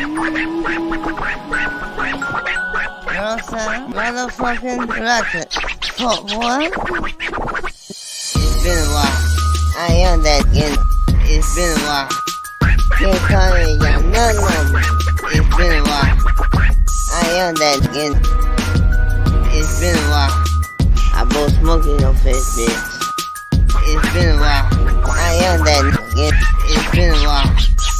You know what I'm saying? Motherfucking record. Fuck, boy. It's been a while. I am that again. It's been a while. Can't call me y'all none no more. It's been a while. I am that again. It's been a while. I blow smoke in your face, bitch. It's been a while. I am that again. It's been a while.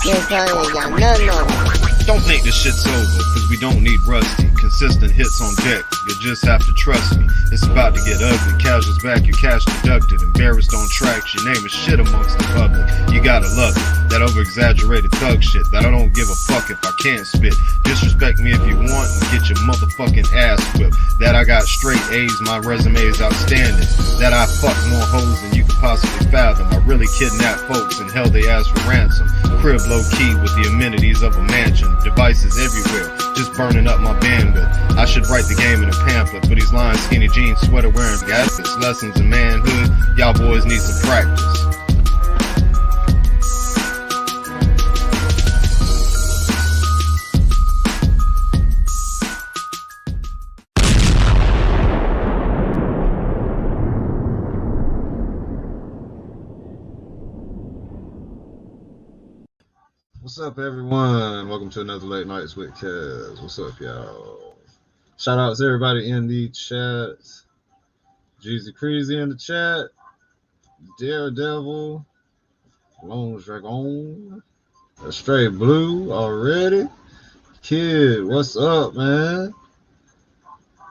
Can't call me y'all none no more. Don't think this shit's over, cause we don't need rusty. Consistent hits on deck, you just have to trust me. It's about to get ugly, casuals back, your cash deducted. Embarrassed on tracks, your name is shit amongst the public. You gotta love it, that over-exaggerated thug shit. That I don't give a fuck if I can't spit. Disrespect me if you want and get your motherfucking ass whipped. That I got straight A's, my resume is outstanding. That I fuck more hoes than you could possibly fathom. I really kidnap folks and held they ass for ransom. Crib low key with the amenities of a mansion. Devices everywhere, just burning up my bandwidth. I should write the game in a pamphlet, but these lines, skinny jeans, sweater wearing gaskets, lessons in manhood, y'all boys need some practice. What's up, everyone? Welcome to another Late Nights with Kaz. What's up, y'all? Shout out to everybody in the chat. Jeezy Creasy in the chat. Daredevil. Lone Dragon. Straight Blue already. Kid, what's up, man?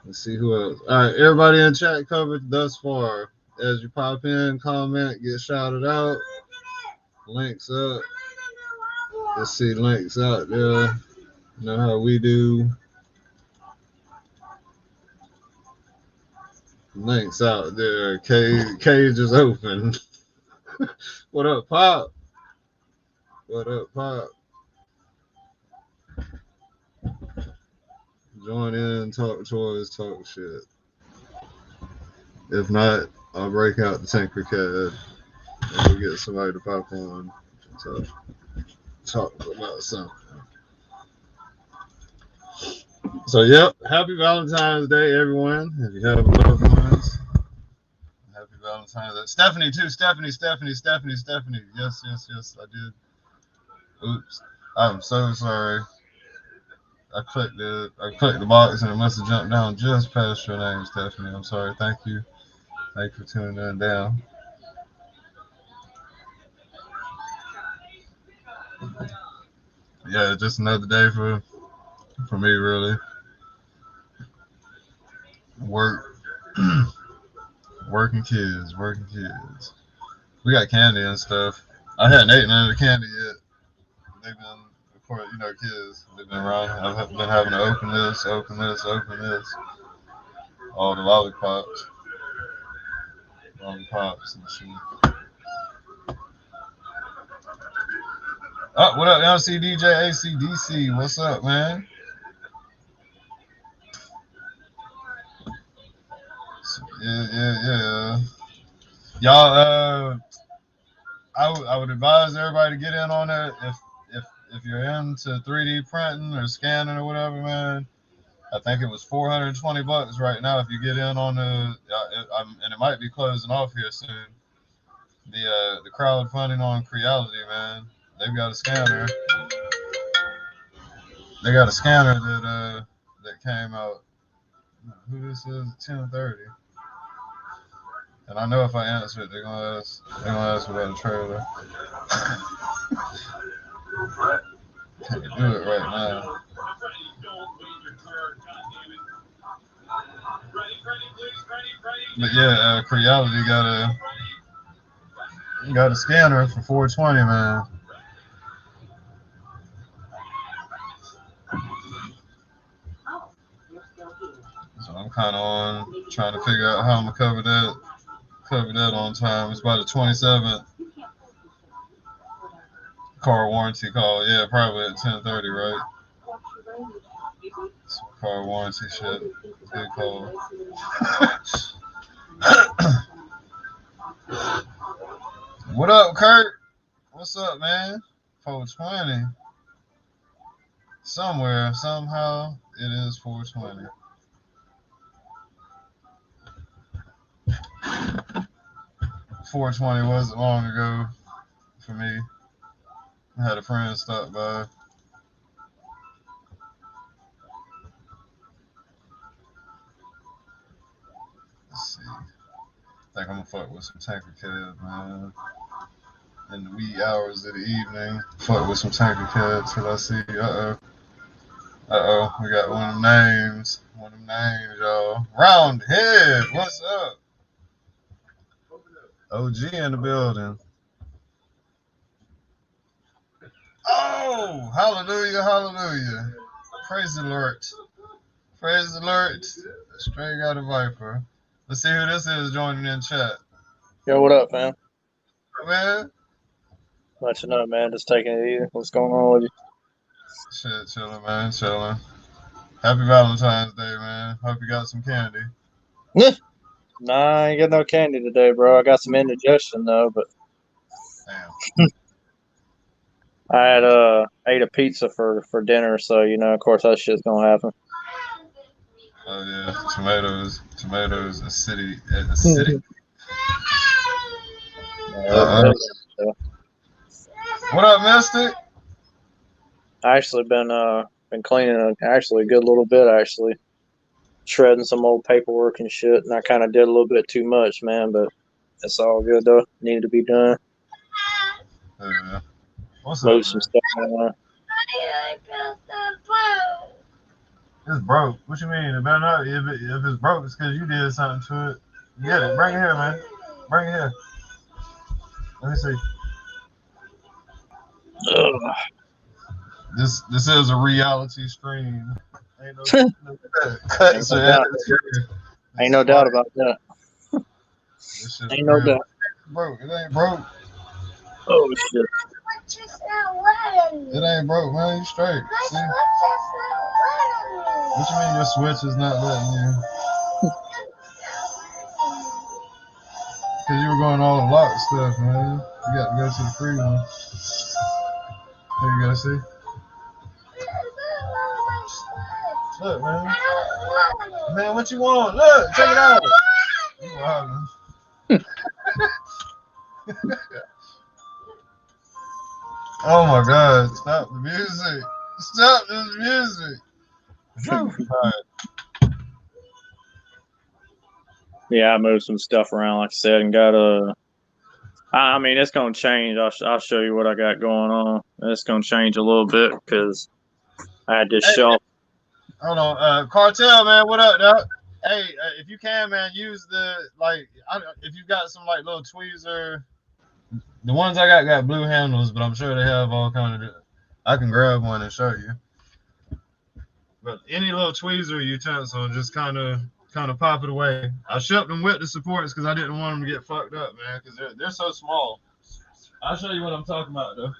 Let's see who else. All right, everybody in chat covered thus far. As you pop in, comment, get shouted out. Links up. Let's see links out there. You know how we do. Links out there. Cage is open. What up, Pop? What up, Pop? Join in, talk toys, talk shit. If not, I'll break out the Tinker Cad and we'll get somebody to pop on. Talk about something. So, yep. Happy Valentine's Day, everyone. If you have loved ones, happy Valentine's Day. Stephanie, too. Stephanie. Yes, I did. Oops. I'm so sorry. I clicked the box and it must have jumped down just past your name, Stephanie. I'm sorry. Thank you. Thank you for tuning in down. Yeah, just another day for me, really. Working kids. We got candy and stuff. I hadn't eaten any of the candy yet. They've been, of course, you know, kids. They've been running. I've been having to open this. All the lollipops and shit. Oh, what up, MC DJ ACDC? What's up, man? Yeah. Y'all, I would advise everybody to get in on it if you're into 3D printing or scanning or whatever, man. I think it was $420 right now if you get in on the, and it might be closing off here soon. The crowdfunding on Creality, man. They've got a scanner. They got a scanner that came out. Who this is? 10:30. And I know if I answer it, they're gonna ask about the trailer. Can't do it right now. But yeah, Creality got a scanner for $420, man. So I'm kind of on trying to figure out how I'm gonna cover that on time. It's about the 27th. Car warranty call. Yeah, probably at 10:30, right? Some car warranty shit. Good call. What up, Kurt? What's up, man? 420. somewhere, somehow, it is 420. 420 wasn't long ago for me. I had a friend stop by. Let's see. I think I'm gonna fuck with some Tanker Cab, man. In the wee hours of the evening, fuck with some Tanker Cab till I see. We got one of them names. One of them names, y'all. Roundhead, what's up? OG in the building. Oh, hallelujah, hallelujah. Praise the Lord. Praise the Lord. Straight out of Viper. Let's see who this is joining in chat. Yo, what up, fam? Man, Let you know, man. Just taking it easy. What's going on with you? shit, chilling, man, chilling. Happy Valentine's Day, man. Hope you got some candy. Nah, I ain't got no candy today, bro. I got some indigestion though, but Damn. I had ate a pizza for dinner, so you know, of course, that shit's gonna happen. Oh yeah, tomatoes, acidic. What up, Mystic? I actually been cleaning actually a good little bit, actually shredding some old paperwork and shit, and I kind of did a little bit too much, man. But it's all good though. Needed to be done. Yeah. What's Move up, some man? stuff around. It's broke. What you mean? It better not. If it's broke, it's because you did something to it. Get it. Bring it here, man. Bring it here. Let me see. Ugh. This is a reality stream. Ain't no cuts. Ain't no doubt about that. This shit's Ain't no real. doubt. Broke. It ain't broke. Oh shit. It ain't broke, man. You straight. See? What you mean your switch is not letting you? Because you were going all the lock stuff, man. You got to go to the free one. Here you go, see? Look, man. Man, what you want? Look, check it out. You wildin'. Oh my God! Stop the music! Stop this music! Alright. Yeah, I moved some stuff around, like I said, and got a. I mean, it's gonna change. I'll show you what I got going on. It's gonna change a little bit because I had this shelf. Hold on, Cartel, man. What up, dog? Hey, if you can, man, use the if you got some like little tweezer. The ones I got blue handles, but I'm sure they have all kind of. I can grab one and show you. But any little tweezer utensil, just kind of pop it away. I shipped them with the supports because I didn't want them to get fucked up, man, because they're so small. I'll show you what I'm talking about, though.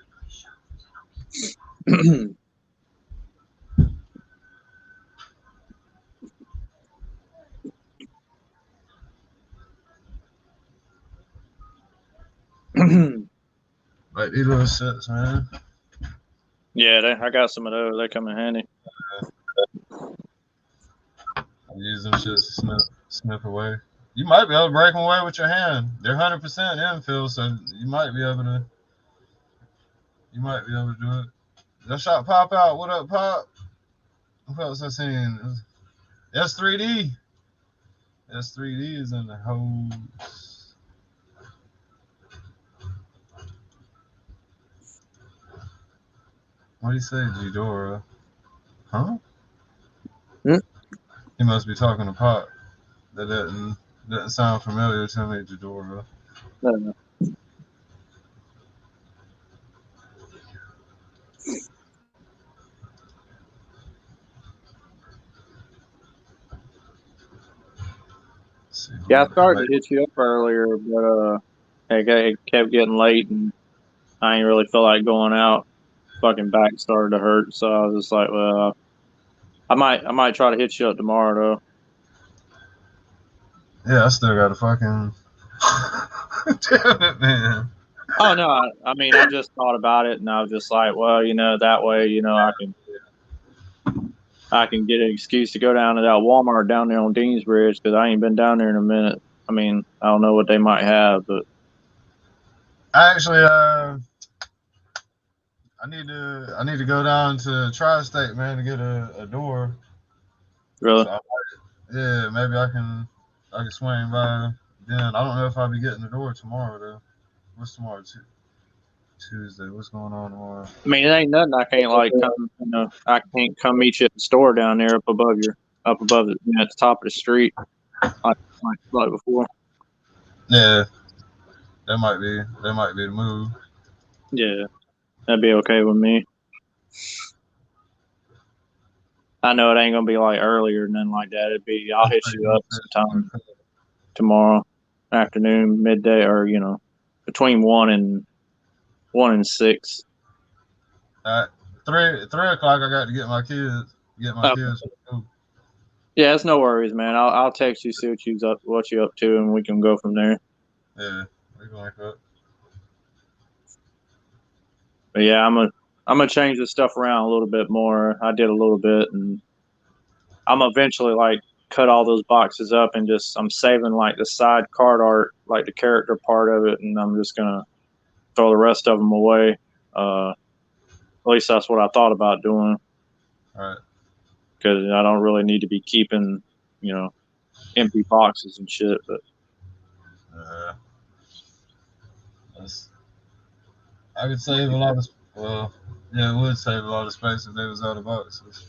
Like these little sets, man. Yeah, I got some of those. They come in handy. I use them shits to snip away. You might be able to break them away with your hand. They're 100% infill, so you might be able to do it. That shot Pop out. What up, Pop? What else I seen? S3D. S3D is in the hose. What do you say, G-Dora? Huh? He must be talking to Pop. That doesn't sound familiar to me, G-Dora. No. Yeah, I started to hit you up earlier, but it kept getting late, and I ain't really feel like going out. Fucking back started to hurt, so I was just like, well, I might try to hit you up tomorrow, though. Yeah, I still got to fucking. Damn it, man. Oh no, I mean, I just thought about it, and I was just like, well, you know, that way, you know, I can I can get an excuse to go down to that Walmart down there on Deansbridge because I ain't been down there in a minute. I mean, I don't know what they might have, but I actually I need to go down to Tri-State, man, to get a door. really, So yeah, maybe I can swing by then. I don't know if I'll be getting the door tomorrow though. What's tomorrow? Tuesday. What's going on tomorrow? I mean, it ain't nothing. I can't like come, I can't come meet you at the store down there up above the, at the top of the street, like before. Yeah, that might be the move. Yeah, that'd be okay with me. I know it ain't gonna be like earlier and nothing like that. I'll hit you up sometime tomorrow afternoon, midday, or between 1 and 6. At 3 o'clock, I got to get my kids. Oh, From school. yeah, it's no worries, man. I'll text you, see what you up to, and we can go from there. Yeah, we can link up. But yeah, I'm gonna change this stuff around a little bit more. I did a little bit, and I'm eventually like cut all those boxes up and I'm saving like the side card art, like the character part of it, and I'm just gonna throw the rest of them away. At least that's what I thought about doing. All right. Because I don't really need to be keeping, empty boxes and shit. But I could save a lot of. Well, yeah, it would save a lot of space if they was out of boxes.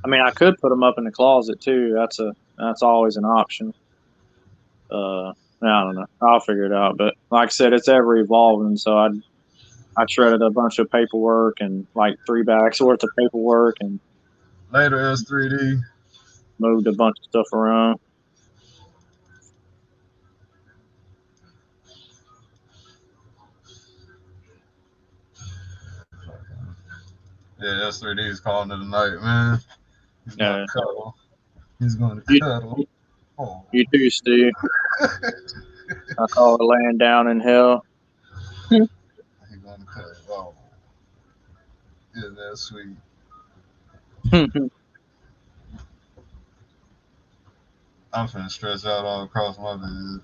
I mean, I could put them up in the closet too. That's always an option. I don't know. I'll figure it out. But like I said, it's ever evolving. So I shredded a bunch of paperwork and like 3 bags worth of paperwork and Later S3D. moved a bunch of stuff around. Yeah, S3D is calling it a night, man. He's going to cuddle. He's going to cuddle. Oh. You too, Steve. I call it laying down in hell. He's going to cuddle. Oh. Yeah, that's sweet. I'm finna stretch out all across my bed.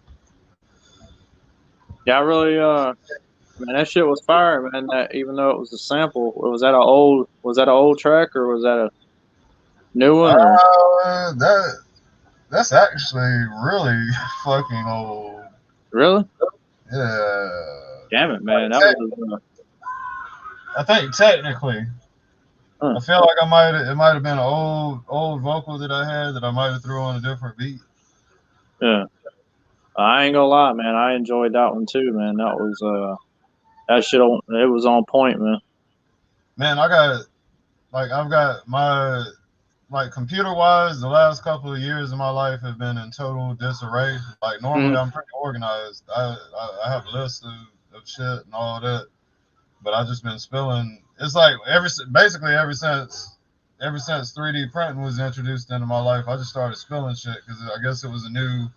Yeah, I really, man, that shit was fire, man. That even though it was a sample, was that an old track or was that a new one? Or? That's actually really fucking old. Really? Yeah. Damn it, man. I think technically, I feel like it might have been an old vocal that I had that I might have threw on a different beat. Yeah. I ain't gonna lie, man. I enjoyed that one too, man. That was that shit. It was on point, man. Man, I've got my computer wise, the last couple of years of my life have been in total disarray. Like normally I'm pretty organized. I have lists of shit and all that, but I've just been spilling. It's like basically ever since 3D printing was introduced into my life, I just started spilling shit because I guess it was a new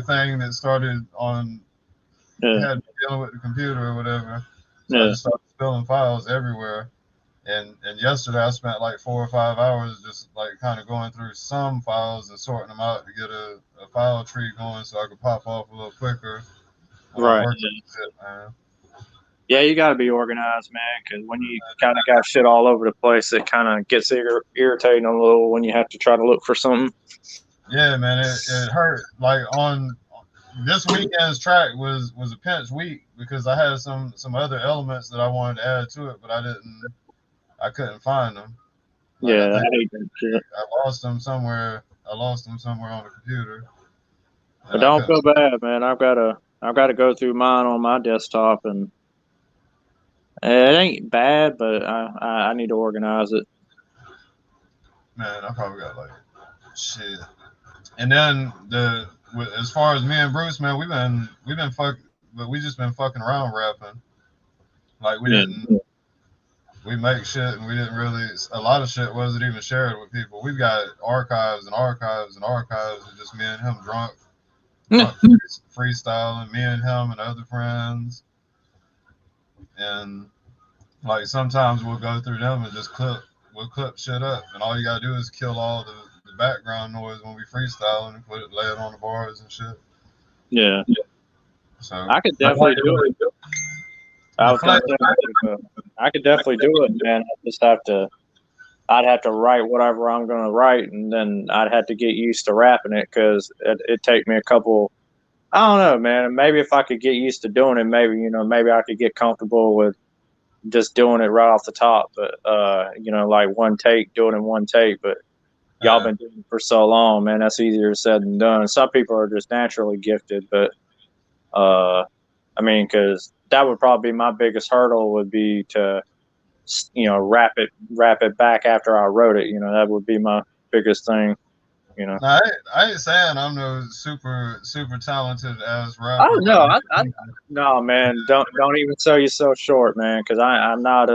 thing that started on had dealing with the computer or whatever. So I just started spilling files everywhere. And yesterday I spent like 4 or 5 hours just like kind of going through some files and sorting them out to get a file tree going so I could pop off a little quicker. Right. Shit, man. Yeah, you got to be organized, man, because when you kind of got shit all over the place, it kind of gets irritating a little when you have to try to look for something. Yeah, man, it hurt. Like on this weekend's track was a pinch week because I had some other elements that I wanted to add to it, but I couldn't find them. Like, yeah, I hate that shit. I lost them somewhere on the computer. But don't feel bad, man. I've got to go through mine on my desktop, and it ain't bad, but I need to organize it. Man, I probably got like shit. And then as far as me and Bruce, man, we've been fucking, but we just been fucking around rapping. Like we make shit and we didn't really. A lot of shit wasn't even shared with people. We've got archives and archives and archives of just me and him drunk freestyling, me and him and other friends, and like sometimes we'll go through them and just clip we'll clip shit up, and all you gotta do is kill all the background noise when we freestyling and lay it on the bars and shit. Yeah. So I could definitely do it. I was gonna say, I could definitely do it, man. I'd have to write whatever I'm gonna write, and then I'd have to get used to rapping it because it'd take me a couple. I don't know, man. Maybe if I could get used to doing it, maybe I could get comfortable with just doing it right off the top. But like one take, do it in one take. But y'all been doing it for so long, man. That's easier said than done. Some people are just naturally gifted, but I mean, because that would probably be my biggest hurdle would be to, wrap it back after I wrote it. That would be my biggest thing. Now, I ain't saying I'm no super talented ass rapper. Oh no, no, man. Don't even sell yourself short, man. Because I'm not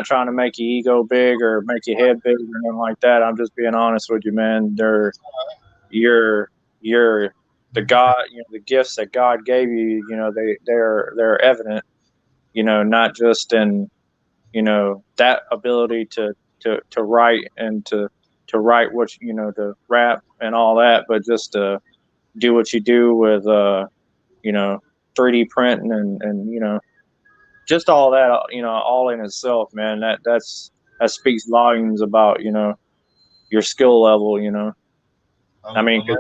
trying to make your ego big or make your head big or anything like that. I'm just being honest with you, man. You're the God, the gifts that God gave you. They're evident. Not just in that ability to write and to write what to rap and all that, but just to do what you do with 3D printing and just all that all in itself, man. That speaks volumes about your skill level. I mean, because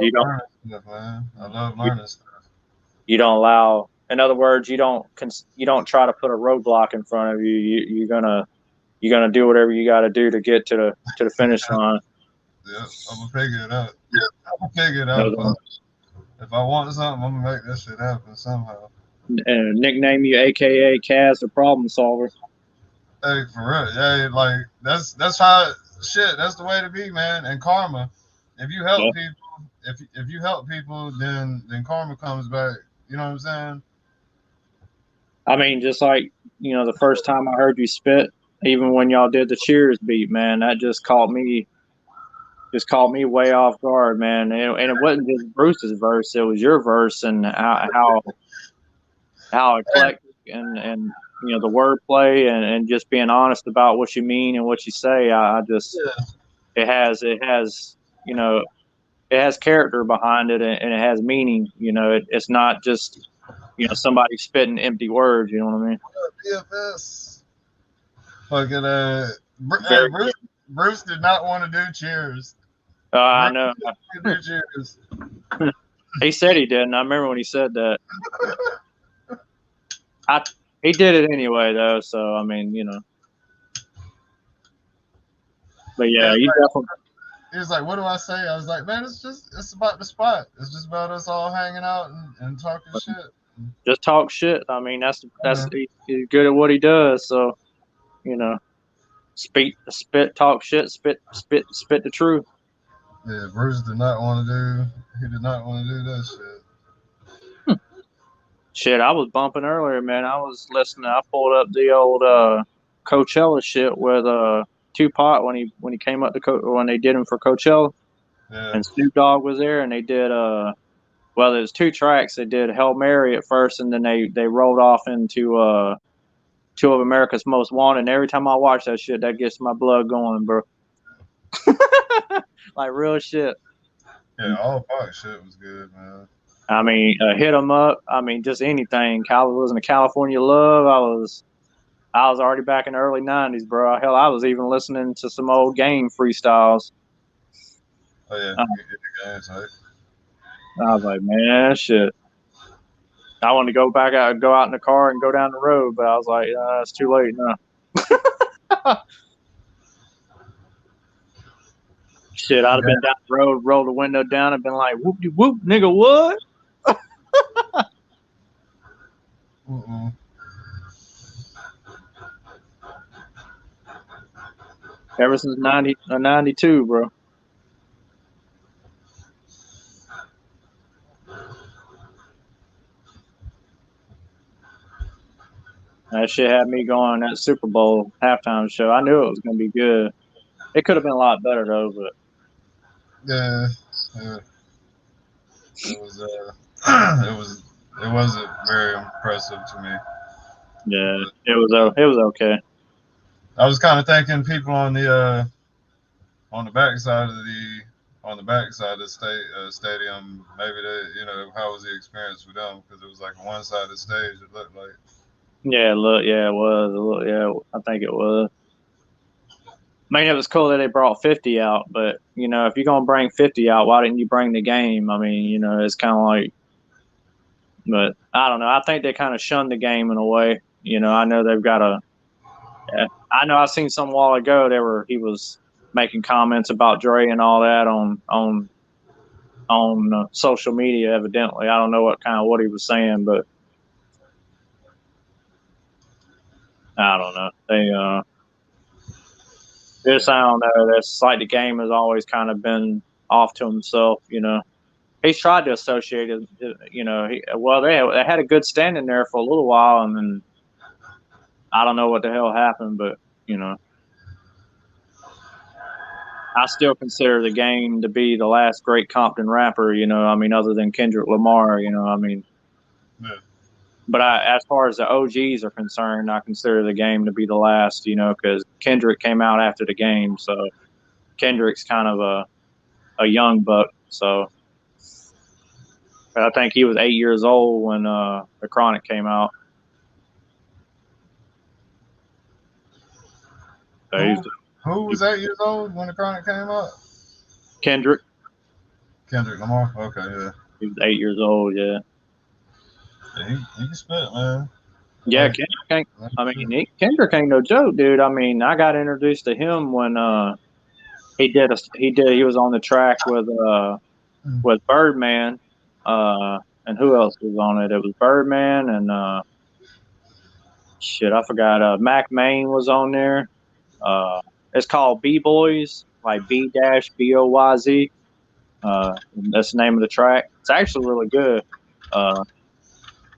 I love learning stuff. You don't allow. In other words, you don't try to put a roadblock in front of you. You're gonna do whatever you got to do to get to the finish line. Yeah, I'm gonna figure it out. I'm gonna figure it out. If I want something, I'm gonna make that shit happen somehow. And nickname you, AKA Kaz, the problem solver. Hey, for real. Hey, like that's how shit. That's the way to be, man. And karma. If you help people, if you help people, then karma comes back. You know what I'm saying? I mean, just like the first time I heard you spit, even when y'all did the Cheers beat, man, that just caught me way off guard, man. And it wasn't just Bruce's verse; it was your verse and how eclectic and the wordplay and just being honest about what you mean and what you say. I just it has character behind it and it has meaning. It's not just somebody spitting empty words. You know what I mean? PFS. Fucking Bruce did not want to do Cheers. I know. He said he didn't. I remember when he said that. He did it anyway, though. So I mean, But yeah, you definitely. He was like, "What do I say?" I was like, "Man, it's about the spot. It's just about us all hanging out and talking shit. Just talk shit. I mean, he's good at what he does. So, spit, talk shit, spit the truth." Yeah, Bruce did not want to do. He did not want to do that shit. Shit, I was bumping earlier, man. I was listening. I pulled up the old Coachella shit with Tupac when he came up to when they did him for Coachella, and Snoop Dogg was there, and they did well, there's two tracks. They did Hail Mary at first, and then they rolled off into Two of America's Most Wanted. And every time I watch that shit, that gets my blood going, bro. Like real shit. Yeah, all Pac shit was good, man. I mean, Hit 'Em Up. I mean, just anything. Listening to California Love. I was already back in the early '90s, bro. Hell, I was even listening to some old Game freestyles. Oh yeah, games, right? I was like, man, shit. I wanted to go out in the car and go down the road, but I was like, it's too late now. Shit, I'd have been down the road, rolled the window down, and been like, whoop de whoop, nigga, what? Ever since 92, bro. That shit had me going that Super Bowl halftime show. I knew it was going to be good. It could have been a lot better, though, but. Yeah. It wasn't very impressive to me. Yeah, it was okay. I was kind of thinking people on the backside of the stadium. Maybe they, how was the experience with them? Because it was like a one-sided stage. It looked like. Yeah, look, yeah, it was. Yeah, I think it was. I mean, it was cool that they brought 50 out, but if you're gonna bring 50 out, why didn't you bring the game? I mean, it's kind of like, but I don't know. I think they kind of shunned the game in a way. I know they've got a. I know I seen some while ago he was making comments about Dre and all that on social media. Evidently, I don't know what he was saying, but I don't know. Just I Yeah. don't know. That's like the game has always kind of been off to himself. He's tried to associate it. They had a good standing there for a little while, and then I don't know what the hell happened, but I still consider the game to be the last great Compton rapper. I mean, other than Kendrick Lamar. I mean, Yeah. but as far as the OGs are concerned, I consider the game to be the last. Because Kendrick came out after the game, so Kendrick's kind of a young buck. So I think he was 8 years old when the Chronic came out. So Who was 8 years old when the Chronic came out? Kendrick. Kendrick Lamar. Okay, yeah. He was 8 years old. Yeah. Yeah, he can spit, man. Yeah, Kendrick ain't no joke, dude. I mean, I got introduced to him when he was on the track with Birdman, and who else was on it? It was Birdman and shit, I forgot. Mac Main was on there. It's called B Boys, like B-Boyz. That's the name of the track. It's actually really good.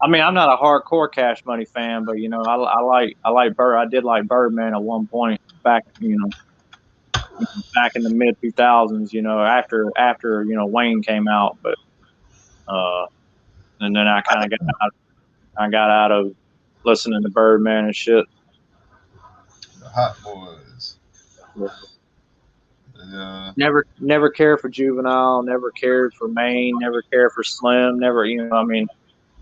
I mean, I'm not a hardcore Cash Money fan, but I like Bird. I did like Birdman at one point back back in the mid 2000s. After Wayne came out, but and then I got out of listening to Birdman and shit. The Hot Boys. Yeah. Never cared for Juvenile. Never cared for Maine. Never cared for Slim. Never, I mean,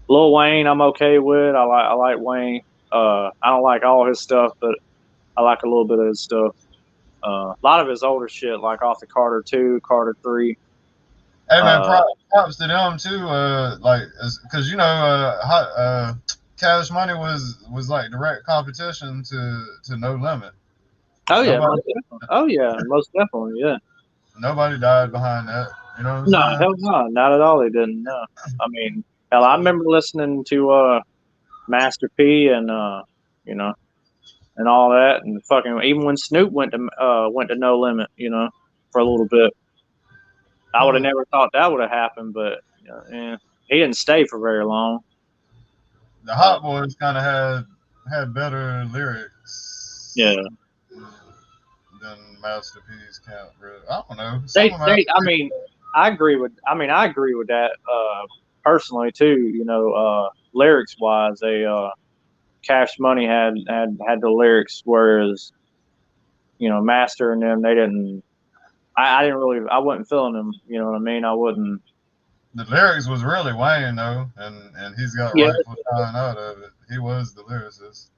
Lil Wayne, I'm okay with. I like Wayne. I don't like all his stuff, but I like a little bit of his stuff. A lot of his older shit, like off the Carter 2, Carter 3. Hey man, props to them too. Because Cash Money was like direct competition to No Limit. Oh yeah, most definitely, yeah. Nobody died behind that. You know what I'm No, saying? hell no, not at all. They didn't. No, I mean, hell, I remember listening to Master P and and all that, and fucking even when Snoop went to No Limit, for a little bit. I would have never thought that would have happened, but yeah, he didn't stay for very long. The Hot Boys kind of had better lyrics. Yeah. Than Master P's Camp. Really. I don't know. I mean, I agree with that personally too. Lyrics wise, Cash Money had the lyrics, whereas Master and them, they didn't. I didn't really. I wasn't feeling them. You know what I mean? I wouldn't. The lyrics was really Wayne though, and he's got rightful shine out of it. He was the lyricist.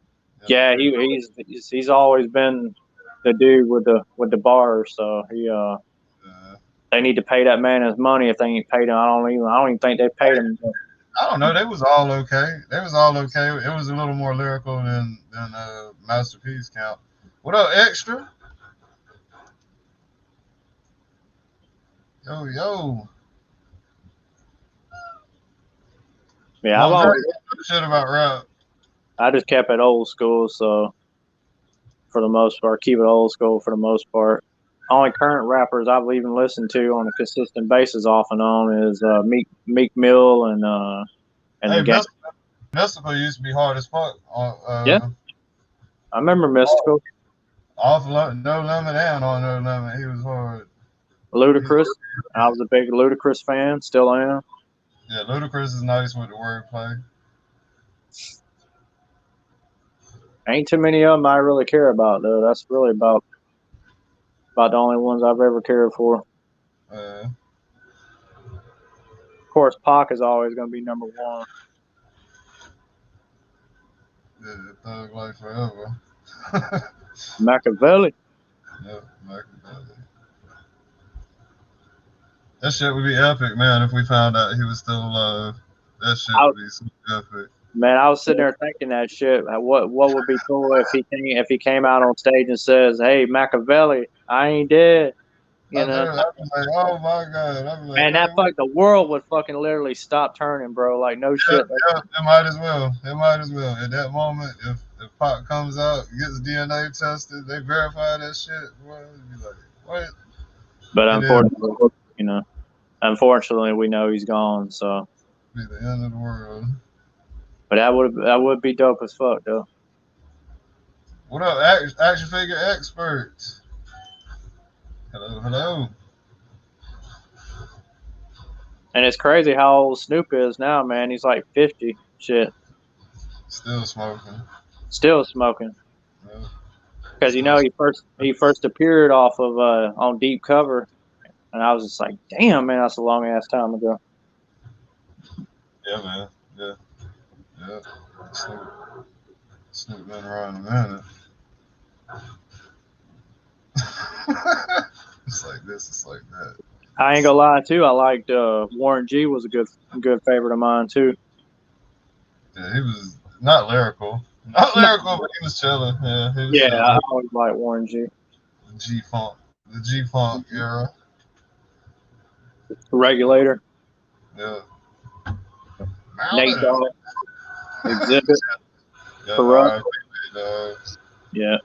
Yeah, he's always been the dude with the bars. So they need to pay that man his money. If they ain't paid him, I don't even think they paid him. I don't know. They was all okay. It was a little more lyrical than Master P's Camp. What up, Extra? Yo. Yeah, I've always shit about rap. I just kept it old school, so for the most part, keep it old school for the most part. Only current rappers I've even listened to on a consistent basis, off and on, is Meek Mill and hey, the gang. Mystical used to be hard as fuck. Yeah, I remember Mystical. Off No Limit and on No Limit, he was hard. Ludacris, I was a big Ludacris fan, still am. Yeah, Ludacris is nice with the wordplay. Ain't too many of them I really care about though. That's really about the only ones I've ever cared for. Of course, Pac is always going to be number one. Yeah, Thug Life Forever. Machiavelli. Yep, Machiavelli. That shit would be epic, man, if we found out he was still alive. That shit would be so epic. Man, I was sitting there thinking that shit. What would be cool if he came out on stage and says, "Hey, Machiavelli, I ain't dead." You know, I'd be like, oh my god. I'd be like, man, that the world would fucking literally stop turning, bro. Like no shit. Yeah, it might as well. It might as well. At that moment, if Pac comes out, gets DNA tested, they verify that shit, boy, it'd be like, what? But unfortunately, unfortunately, we know he's gone. So It'd be the end of the world. But that would be dope as fuck, though. What up, action figure experts? Hello, hello. And it's crazy how old Snoop is now, man. He's like 50. Shit. Still smoking. Still smoking. Yeah. Because he first appeared off of on Deep Cover, and I was just like, damn, man, that's a long ass time ago. Yeah, man. Yeah. Snoop been around a minute. It's like this, it's like that. I ain't gonna lie too. I liked Warren G was a good favorite of mine too. Yeah, he was not lyrical, but he was chilling. Yeah, he was chilling. I always liked Warren G. The G Funk era. Regulator. Yeah. Nate Dogg. Exhibit. Yeah.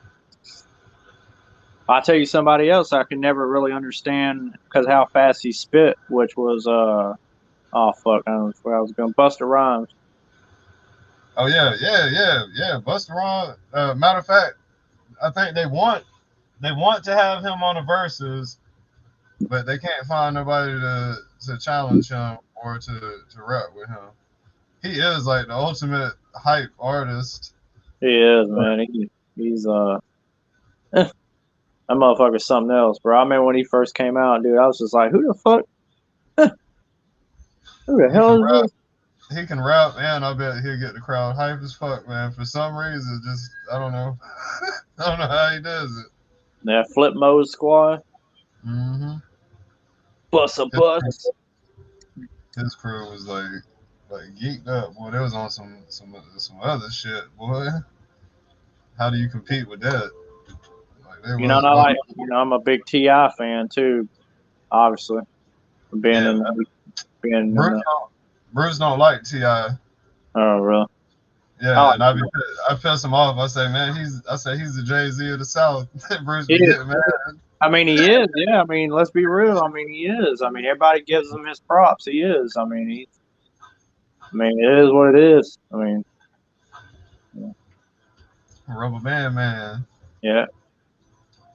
I'll tell you somebody else I could never really understand because how fast he spit, which was oh fuck, I don't know where I was going. Busta Rhymes. Oh yeah. Busta Rhymes. Matter of fact, I think they want to have him on the verses, but they can't find nobody to challenge him or to rap with him. He is like the ultimate hype artist. He is, man. He's that motherfucker's something else, bro. I remember when he first came out, dude. I was just like, who the fuck? Who the hell is this? He can rap, and I bet he'll get the crowd hype as fuck, man. For some reason, just I don't know. I don't know how he does it. That Flip Mode Squad. Mm-hmm. Bus a bus. His crew was like geeked up, boy. They was on some other shit, boy. How do you compete with that? Like, I'm a big T.I. fan too, obviously. Bruce don't like T.I. Oh, really? Yeah, and I piss him off. I say, man, he's the Jay-Z of the South. Bruce be getting mad. I mean, he is. Yeah, I mean, let's be real. I mean, he is. I mean, everybody gives him his props. He is. I mean, it is what it is. I mean, yeah. Rubber band man. Yeah.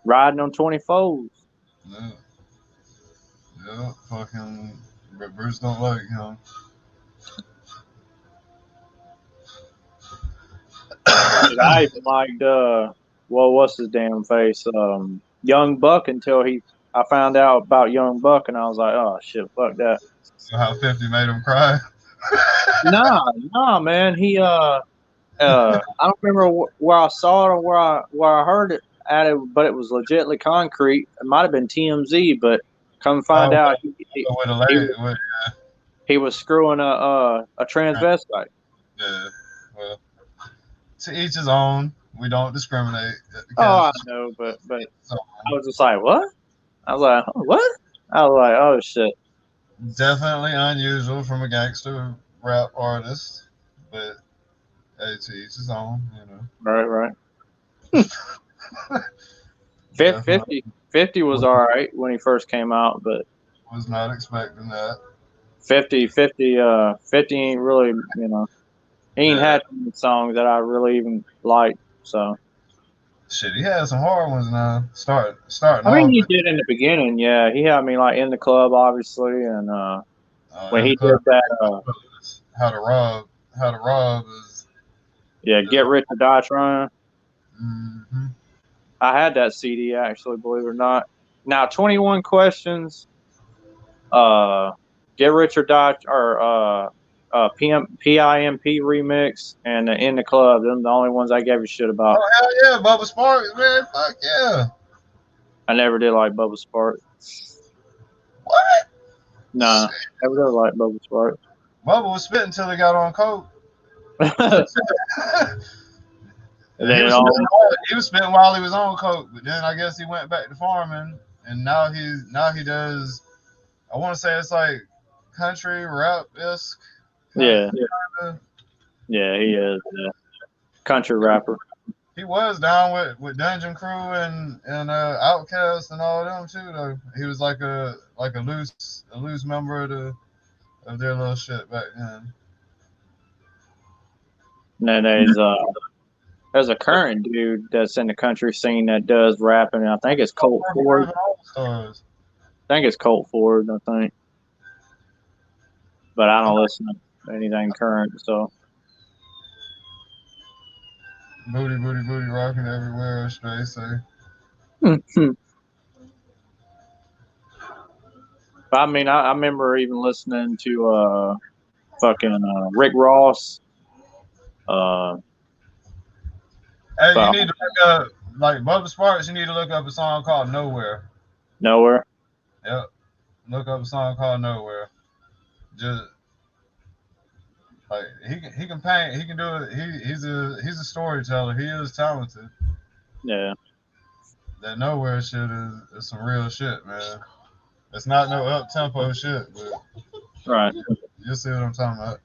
Riding on 24s. Yeah. Fucking Bruce don't like him. I even liked what's his damn face? Young Buck until I found out about Young Buck and I was like, oh shit, fuck that. So how 50 made him cry? Nah, man. He I don't remember where I saw it or where I heard it at it, but it was legitly concrete. It might have been TMZ, but come find out he was screwing a transvestite. Yeah, well, to each his own. We don't discriminate. Oh, I know, but I was just like, what? I was like, oh, what? I was like, oh shit. Definitely unusual from a gangster rap artist, but hey, to each his own, you know. Right. 50 was all right when he first came out, but was not expecting that. 50 ain't really, he ain't had any songs that I really even liked. So shit, he had some hard ones now. Starting. I mean, he did in the beginning. Yeah, he had me like in the club, obviously, and when he did that, how to rob is. Yeah, Get Rich or Die Trying. Mm-hmm. I had that CD actually, believe it or not. Now 21 Questions, Get Rich or Die, or PIMP remix, and In the Club. Them the only ones I gave a shit about. Oh hell yeah, Bubba Sparks, man. Fuck yeah. I never did like Bubba Sparks. What? Nah, never did like Bubba Sparks. Bubba was spitting until he got on coke. And he, then was all, he was spitting while he was on coke, but then I guess he went back to farming, and now he does. I want to say it's like country rap esque. yeah, yeah, he is country rapper. He was down with Dungeon Crew and Outkast and all of them too though. He was like a loose member of their little shit back then. And then there's a current dude that's in the country scene that does rapping. I think it's Colt Ford. I think it's Colt Ford. I think, but I don't listen to anything current. So Booty, booty, booty, rocking everywhere. Straight say. I mean, I remember even listening to fucking Rick Ross. Hey, you But need to look up like Bubba Sparks. You need to look up a song called Nowhere. Nowhere. Yep, look up a song called Nowhere. Just like he can paint. He can do it. He's a storyteller. He is talented. Yeah. That Nowhere shit is some real shit, man. It's not no up tempo shit, but Right. you'll see what I'm talking about.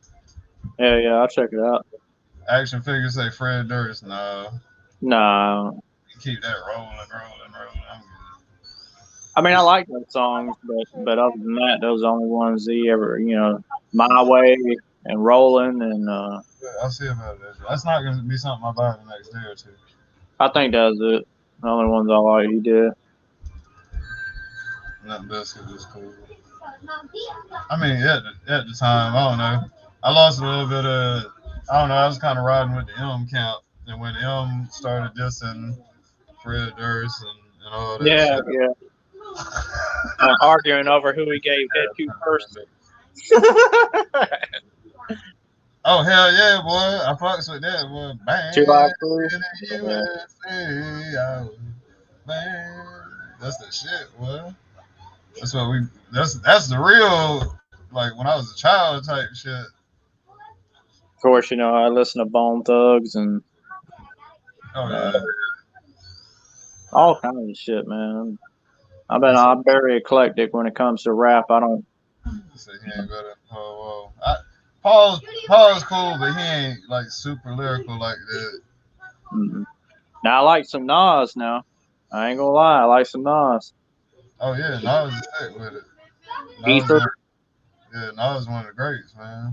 Yeah, I'll check it out. Action figures say Fred Durst. No, Nah. keep that rolling. I'm good. I mean, I like those songs, but other than that, those are the only ones he ever, My Way and Rolling, and I'll see about that. That's not gonna be something I buy the next day or two. I think that's it. The only ones I like he did. That biscuit was cool. I mean, at the time, I don't know. I lost a little bit of. I don't know. I was kind of riding with the M count, and when M started dissing Fred Durst and all that Yeah, shit. yeah. Arguing over who he gave head to first. Oh hell yeah, boy! I fucks with that, boy. Bang 2 Live Crew. in the USA, bang. That's the shit, boy. That's what we. That's the real. Like when I was a child type shit. Of course, I listen to Bone Thugs and Oh yeah. all kinds of shit, man. I'm very eclectic when it comes to rap. I don't. So he ain't better. Oh well. Paul's cool, but he ain't like super lyrical like that. Mm-mm. Now I like some Nas. Now I ain't gonna lie, I like some Nas. Oh yeah, Nas is sick with it. Ether. Nas is one of the greats, man.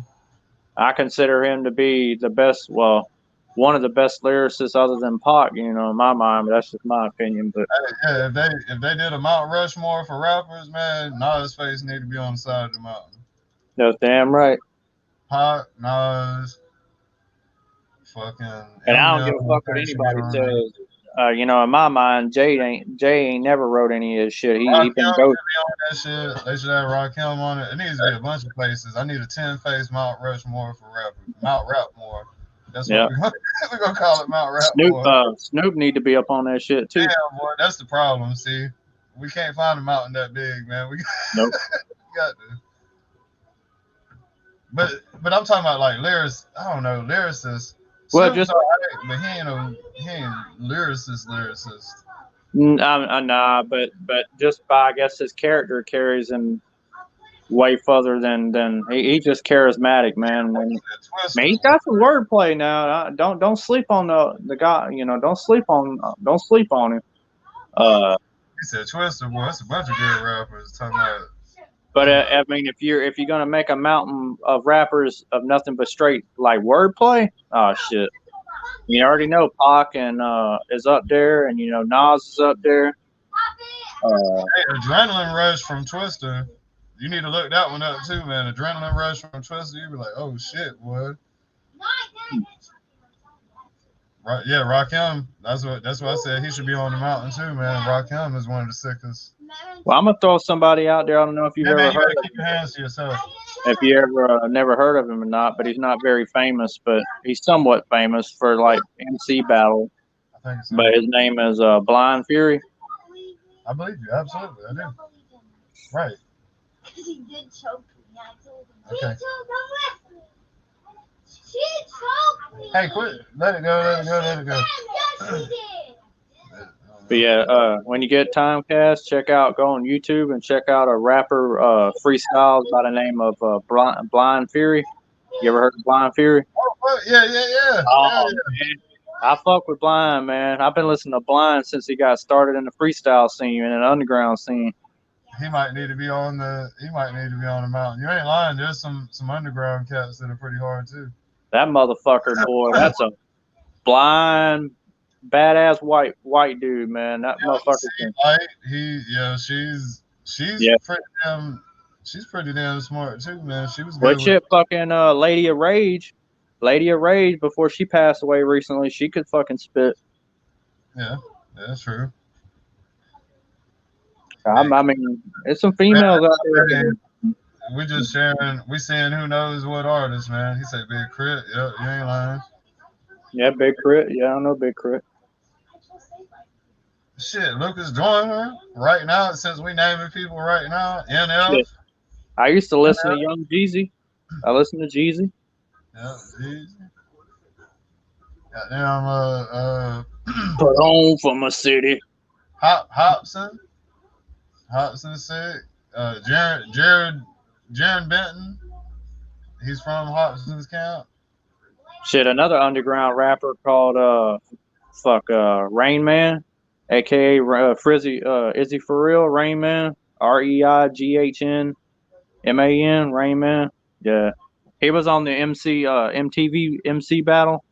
I consider him to be the best. Well, one of the best lyricists other than Pac. In my mind, but that's just my opinion. But Yeah, if they did a Mount Rushmore for rappers, man, Nas' face need to be on the side of the mountain. that's damn right. Pac, Nas, fucking And I don't Eminem, give a fuck what should be anybody on there. says. In my mind, Jay ain't never wrote any of his shit. He Rakim been should be ghost. on that shit. They should have Rakim on it. It needs to be a bunch of places. I need a 10-face Mount Rushmore for rappers. Mount Rapmore. That's what we're gonna call it, Mount Rapmore. Snoop need to be up on that shit too. Damn, boy, that's the problem. See, we can't find a mountain that big, man. We Nope. got to. But I'm talking about like lyrics. I don't know lyricists. Well, Snoop's just all right, but he ain't lyricist. nah, but just by I guess his character carries him way further than he just charismatic, man. And, man, he's got some wordplay now. Don't sleep on the guy. Don't sleep on him. He said Twister, boy. That's a bunch of good rappers talking about. But I mean, if you're gonna make a mountain of rappers of nothing but straight like wordplay, oh shit. You already know Pac and is up there, and Nas is up there. Hey, Adrenaline Rush from Twister. You need to look that one up too, man. Adrenaline Rush from Twister. You be like, oh shit, boy. Right, yeah, Rakim. That's what I said. He should be on the mountain too, man. Rakim is one of the sickest. Well, I'm gonna throw somebody out there. I don't know if you've Hey man, ever you heard gotta of keep him. your hands to yourself. If you ever never heard of him or not, but he's not very famous, but he's somewhat famous for like MC battle. I think so. But his name is Blind Fury. I believe you, absolutely. I do. Right. Because he did choke me. I told him. Okay. She choked me. Hey, quit. Let it go. Let it go. Let it go. Yes, she did. But yeah, when you get time, Cass, go on YouTube and check out a rapper freestyles by the name of Blind Fury. You ever heard of Blind Fury? Oh, yeah. Oh, man. I fuck with Blind, man. I've been listening to Blind since he got started in the freestyle scene and the underground scene. He might need to be on the. He might need to be on the mountain. You ain't lying. There's some underground cats that are pretty hard too. That motherfucker, boy, that's a blind, badass white dude, man. That motherfucker can. She's pretty damn. She's pretty damn smart too, man. She was Well, good. shit, fucking Lady of Rage. Lady of Rage, before she passed away recently, she could fucking spit. Yeah, that's true. I mean, there's some females out there. We just sharing. We seeing who knows what artist, man. He said Big Crit. Yep, you ain't lying. Yeah, Big Crit. Yeah, I know Big Crit. Shit, Lucas Joyner. Right now, since we naming people right now, NF. Shit. I used to listen to Young Jeezy. I listen to Jeezy. Yeah, Jeezy. Goddamn, Put on for my city. Hobson. Hobson sick. Jared Benton. He's from Hobson's Camp. Shit, another underground rapper called Rain Man, aka Frizzy. Is he for real? Rain Man. REIGHNMAN. Rain Man. Yeah, he was on the MTV MC battle.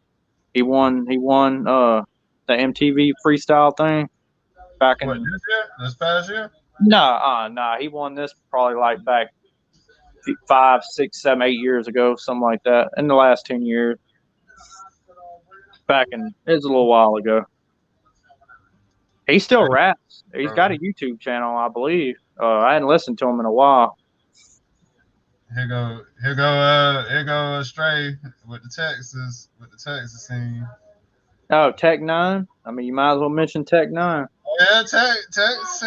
He won the MTV freestyle thing back in. What, this year? This past year? Nah. He won this probably like back 5, 6, 7, 8 years ago, something like that. In the last 10 years. It was a little while ago. He still raps. He's got a YouTube channel, I believe. I hadn't listened to him in a while. Here go Astray with the Texas scene. Oh, Tech Nine. I mean, you might as well mention Tech Nine. Yeah, Texas.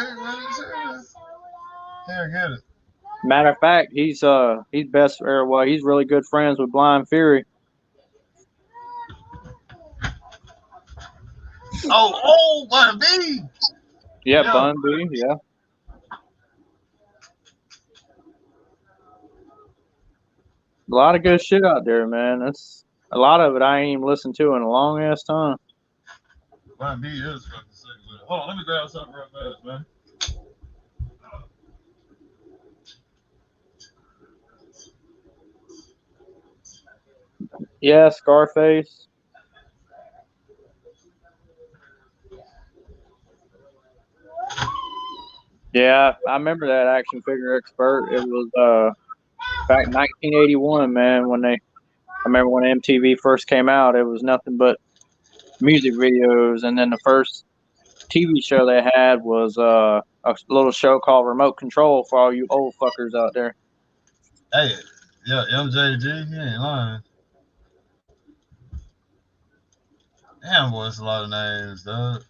Here, get it. Matter of fact, he's really good friends with Blind Fury. Bun B. Yeah, Bun B. Yeah. A lot of good shit out there, man. That's a lot of it I ain't even listened to in a long ass time. Bun B is fucking sick with it. Hold on, let me grab something real fast, man. Yeah, Scarface. Yeah, I remember that Action Figure Expert. It was back in 1981, man. I remember when MTV first came out, it was nothing but music videos, and then the first TV show they had was a little show called Remote Control for all you old fuckers out there. Hey, yeah, MJG, he ain't lying. Damn, boy, it's a lot of names, dog.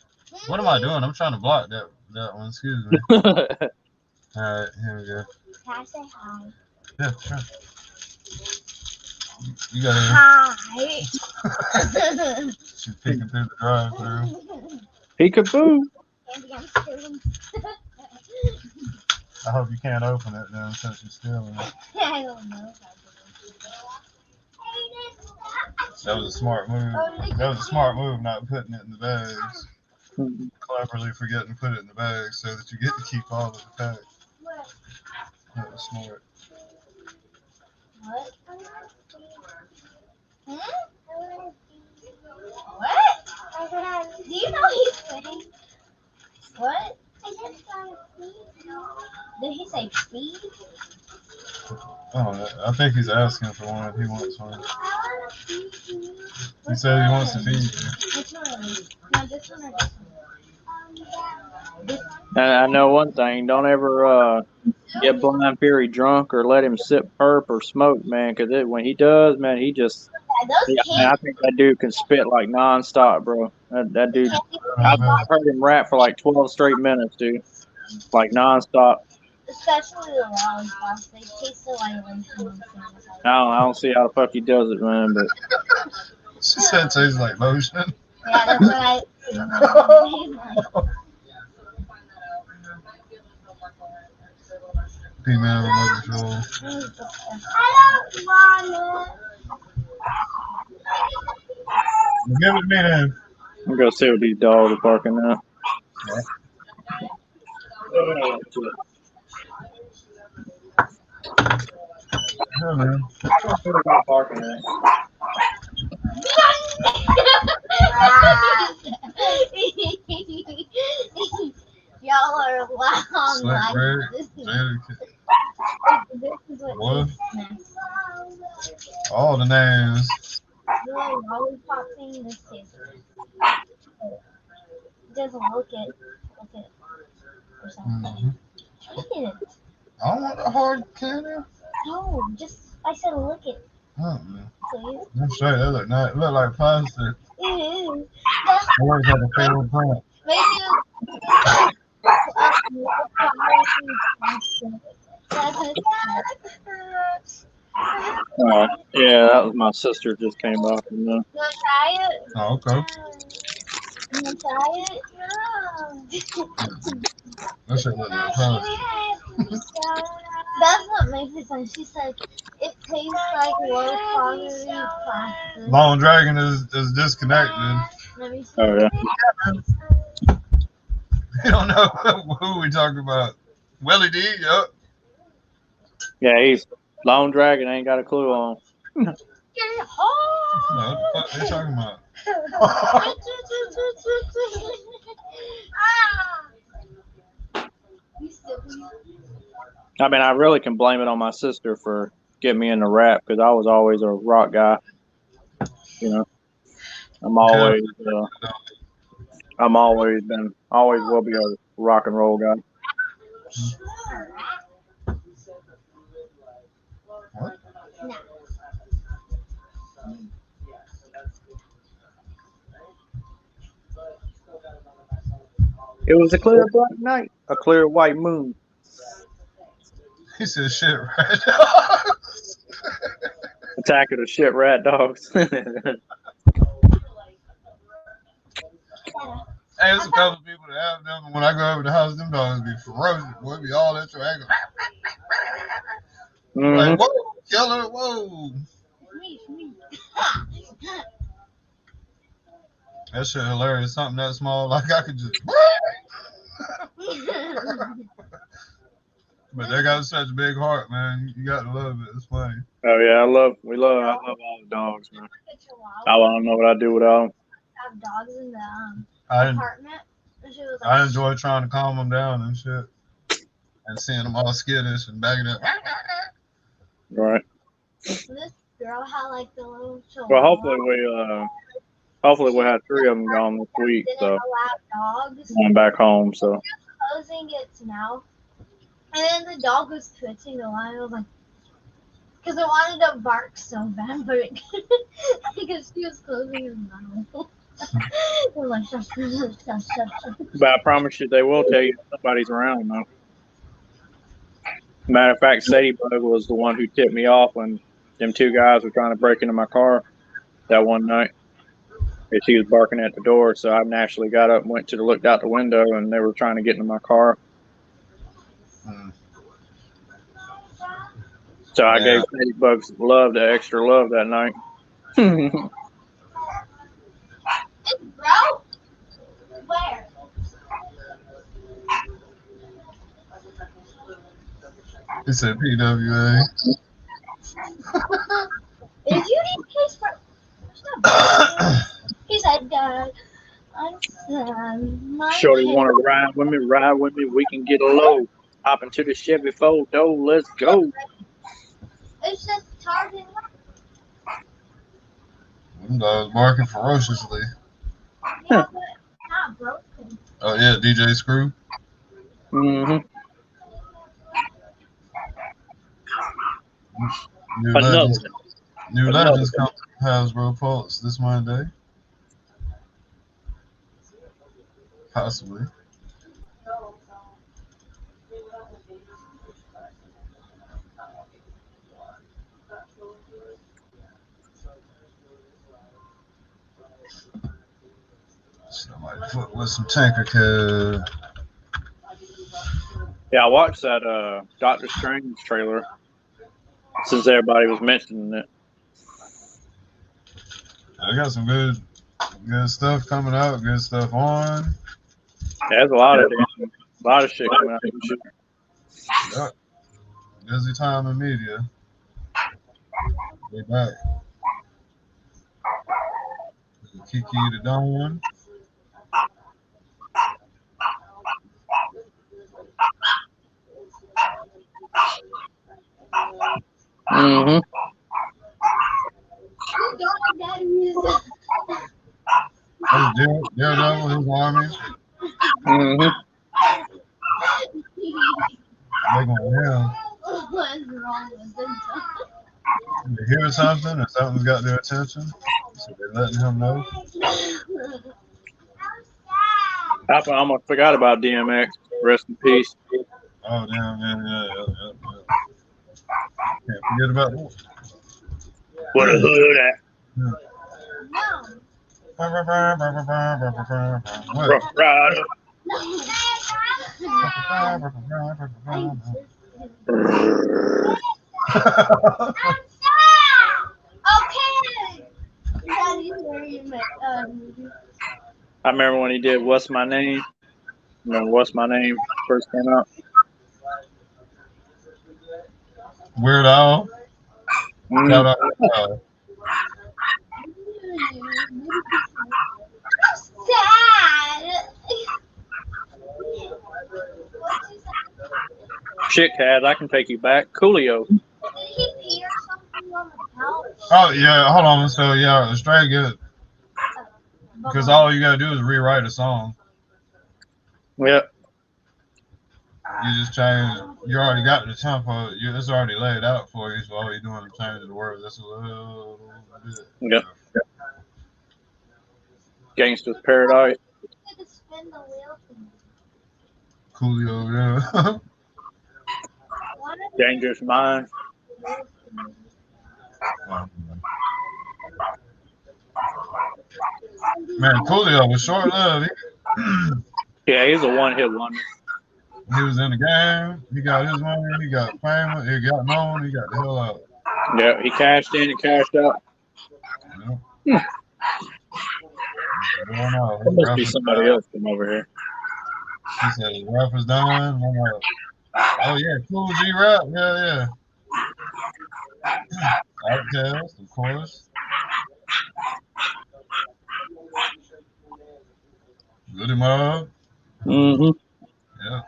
What am I doing? I'm trying to block that one. Excuse me. All right, here we go. Can I say hi? Yeah, sure. You got Hi. She's peeking through the drive-through. Peekaboo. I hope you can't open it then since you're stealing it. I don't know if I That was a smart move. That was a smart move, not putting it in the bags. Cleverly forgetting to put it in the bag so that you get to keep all of the pack. That was smart. What? What? Do you know he's quitting? What? Did he say speed? Oh, I think he's asking for one if he wants one. He said he wants to feed you. Which one? No, this one or this one? And I know one thing: don't ever get blind Fury drunk or let him sip perp or smoke, man. Because when he does, man, he just. Those Yeah, man, I think that dude can spit like nonstop, bro. That dude. I've heard him rap for like 12 straight minutes, dude. Like nonstop. especially the lollipops, they taste so like lotion. I don't see how the fuck he does it, man. But She said it tastes like lotion. Yeah, that's what I. Female remote control. I don't want Give it to me then. I'm gonna see what these dogs are barking at. Yeah, man. Barking at. Y'all are wild. Slick Like, red. this is what What? this snacks. All the names. The lollipop thing, this tastes good. Just look it or something. Mm-hmm. Try it. I don't want a hard candy. No, just I said look it. Oh, man. Please. I'm straight. That look nice. It look like plastic. Ew. It looks like a favorite plant. Maybe Yeah, that was my sister just came up. You wanna try it? Oh, okay. You wanna try it? That shit look like plastic. That's what makes it fun. She said it tastes like low quality plastic. Long Dragon is disconnected. Let me see. Oh yeah. You don't know who we talking about. Willie D, yup. Yeah, he's Lone Dragon. Ain't got a clue on. No, what the fuck they talking about? I mean, I really can blame it on my sister for getting me into rap because I was always a rock guy. You know, I'm always will be a rock and roll guy. What? It was a clear black night, a clear white moon. He said shit right. Attack of the shit rat dogs. Hey, there's a couple of people that have them, and when I go over the house, them dogs be ferocious. Boy, it be all at your ankle. Like, whoa, killer, whoa. That shit hilarious. Something that small, like I could just. But they got such a big heart, man. You got to love it. It's funny. Oh yeah, I love all the dogs, man. I don't know what I'd do without them. Have dogs in the I apartment. And she was like, I enjoy trying to calm them down and shit, and seeing them all skittish and backing up. Right. this girl had like the little chihuahua. Well, hopefully we'll have 3 of them gone this week. Didn't So allow dogs. I'm back home. So Closing its mouth, and then the dog was twitching the line. I was like, because it wanted to bark so bad, but it because she was closing his mouth. I was like, shut. but I promise you, they will tell you if somebody's around though. Matter of fact, Sadybug was the one who tipped me off when them 2 guys were trying to break into my car that one night. And she was barking at the door, so I naturally got up and looked out the window, and they were trying to get into my car. So I gave Sadybug's the extra love that night. It's broke. Where? He said PWA. Did you need case for? He said, I'm Shorty want to ride with me, we can get a load. Hop into the Chevy Fold-O, let's go. It's just charging. Dog's barking ferociously. Yeah, but not broken. Oh yeah, DJ Screw. Mm-hmm. New Another legends. one. New Another legends one. come to Hasbro Pulse this Monday. Possibly. Somebody foot with some tanker code. Yeah, I watched that Doctor Strange trailer since everybody was mentioning it. I got some good stuff coming out, good stuff on. Yeah, there's a lot of shit coming out this year. Yep. Busy time in media. They back. Kiki the Dawn. Mm-hmm. You don't like that music. That's Daredevil, his army. Mm-hmm. They going hell. What's wrong with this? They hear something or something's got their attention. So they're letting him know. I almost forgot about DMX. Rest in peace. Oh damn, yeah. Can't forget about that. What a hood at. No. What? Rough Rider. Okay. Daddy's wearing movie. I remember when he did What's My Name? Remember What's My Name first came out? Weird Al. Mm-hmm. Shout out to Al. Sad. Shit, Kaz, I can take you back. Coolio. Did he pee or something on the couch? Oh yeah, hold on. So yeah, straight good. Because all you gotta do is rewrite a song. Yep. You just change. You already got the tempo. It's already laid out for you. So all you're doing is changing the words. That's a little bit. Yep. Gangsta's Paradise. He could spin the wheel thing. Coolio, yeah. Why did Dangerous Minds. Man, Coolio was short lived. Yeah, he's a one-hit wonder. He was in the game. He got his money. He got famous. He got known. He got the hell out. Yeah, he cashed in and cashed out. Yeah. Going on. There must be somebody else from over here. He said his rap is done. I'm like, oh yeah, Cool G rap. Yeah. Outkast, of course. Goody Mob. Mm-hmm. Yeah.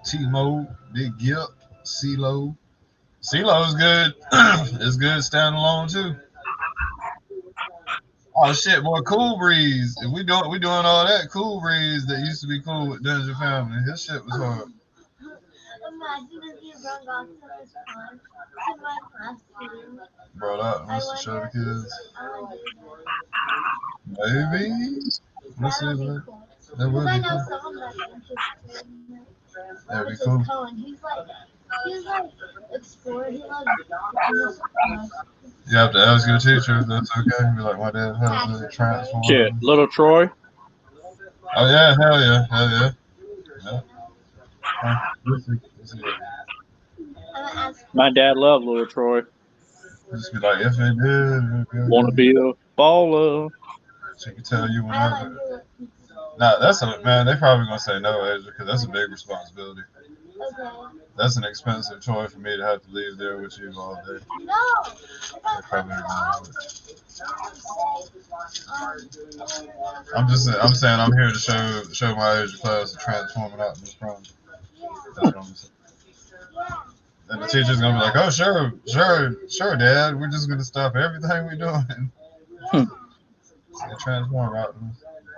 T-Mo, Big Gip, CeeLo. CeeLo is good. It's good standalone too. Oh shit, boy, Cool Breeze. If we doing all that, Cool Breeze that used to be cool with Dungeon Family. His shit was hard. Imagine if you brought God to this pond to my classroom. Brought out I wants to show the wonder kids. I would do that. Maybe. Let's see That would that. be cool. That Because would I be know cool. someone that's interested in it. That'd be Which cool. is Cohen. He's like explorer. He loves dinosaurs. You have to ask your teacher if that's okay. Be like, my dad has a transform. Shit, Little Troy. Oh yeah, hell yeah. Let's see. I'm gonna ask. My dad loved Little Troy. Just be like, if it did, it'd be Want to okay. be a baller. She can tell you I whenever. wonder. Nah, that's a man. They probably gonna say no, Asia, because that's a big responsibility. Okay. That's an expensive toy for me to have to leave there with you all day. No. They probably don't do it. I'm saying I'm here to show my Asia class the transforming out in this prom. That's what I'm saying. And the teacher's gonna be like, oh sure, Dad. We're just gonna stop everything we're doing. They transform out.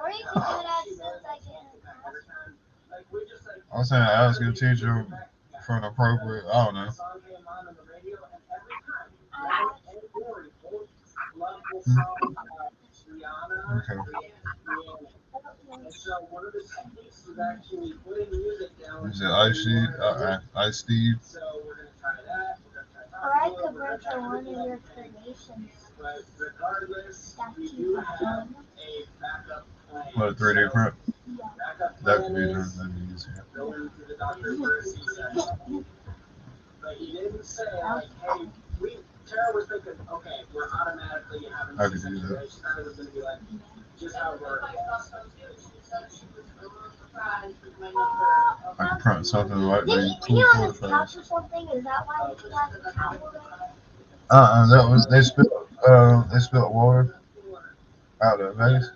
Or you can do that since I can. I'm saying ask your teacher for an appropriate. I don't know. Okay. Is it Ice Sheet? Ice Steve? Or I could bring for one of your creations. That you have done. What, a 3D print? Yeah. That could be done. That'd be easier. I could do that. I could print something like Didn't the he pee cool on his photographs. couch or something? Is that why he has a towel there? That was they spilled water out of the vase.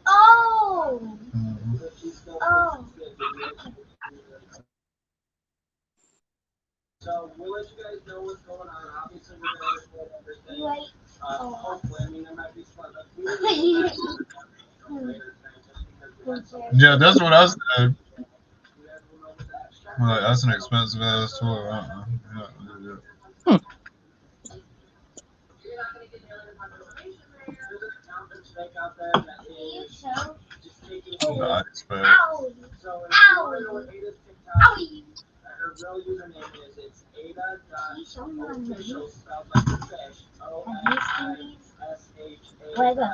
Oh! Mm-hmm. Oh. Wait. Oh. Yeah, that's what I said. Like, that's an expensive ass toy. You're not gonna do that. The ice pack. Ow! Ow! Owie! Lego.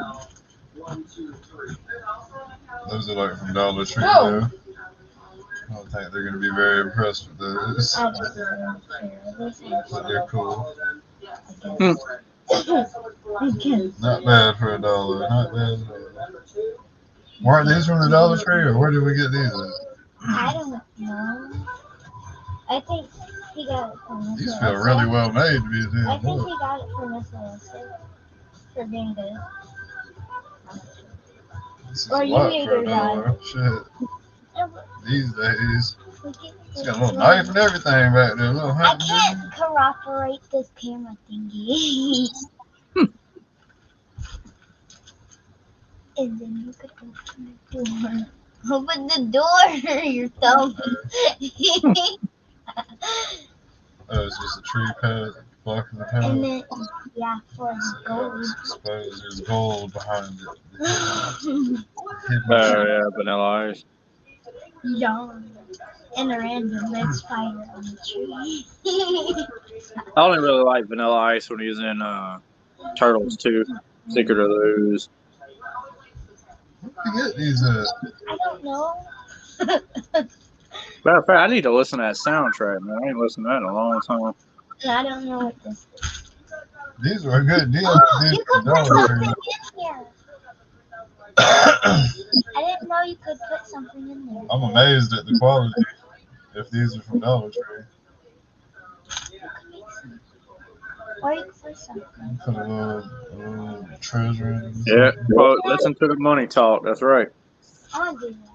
Those are like from Dollar Tree. Oh. There. I don't think they're gonna be very impressed with those, I just don't care. but they're cool. I guess. Not bad for $1. Not bad at all. Weren't these from the Dollar Tree, or where did we get these at? I don't know. I think he got it from Mr. These feel really well made to be a I damn think book. he got it from Mr. Wilson for being good. This is Or a you lot either for $1. Shit. These days, it's got a little knife and everything back there. A little I hunting can't dude. corroborate this camera thingy. And then you could open the door. Open the door, your thumb. Oh, it's just a tree pad blocking the path. And then, yeah, for gold. Suppose there's gold behind it. Hidden Oh yeah, Vanilla Ice. Yeah. And a random red spider on the tree. I only really like Vanilla Ice when he was in Turtles 2, Secret of the Ooze. Where do you get these at? I don't know. Matter of fact, I need to listen to that soundtrack, man. I ain't listened to that in a long time. I don't know what this is. These were a good deal. Oh, These you from could put Dollar something Tree. in here. I didn't know you could put something in there. I'm amazed at the quality. If these are from Dollar Tree, Or you could put something. put a little treasure in. Yeah, well, listen to the money talk. That's right. I want to do that.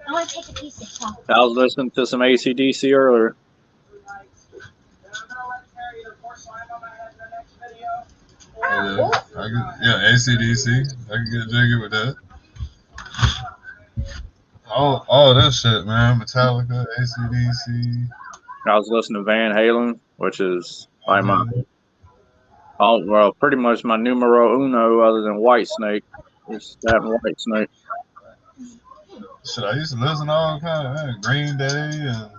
I want to take a piece of chocolate. I was listening to some AC/DC earlier. Yeah, AC/DC. I can get jiggy with that. All that shit, man. Metallica, AC/DC. I was listening to Van Halen, which is like pretty much my numero uno other than Whitesnake. It's that Whitesnake. Shit, I used to listen to all kind of Green Day and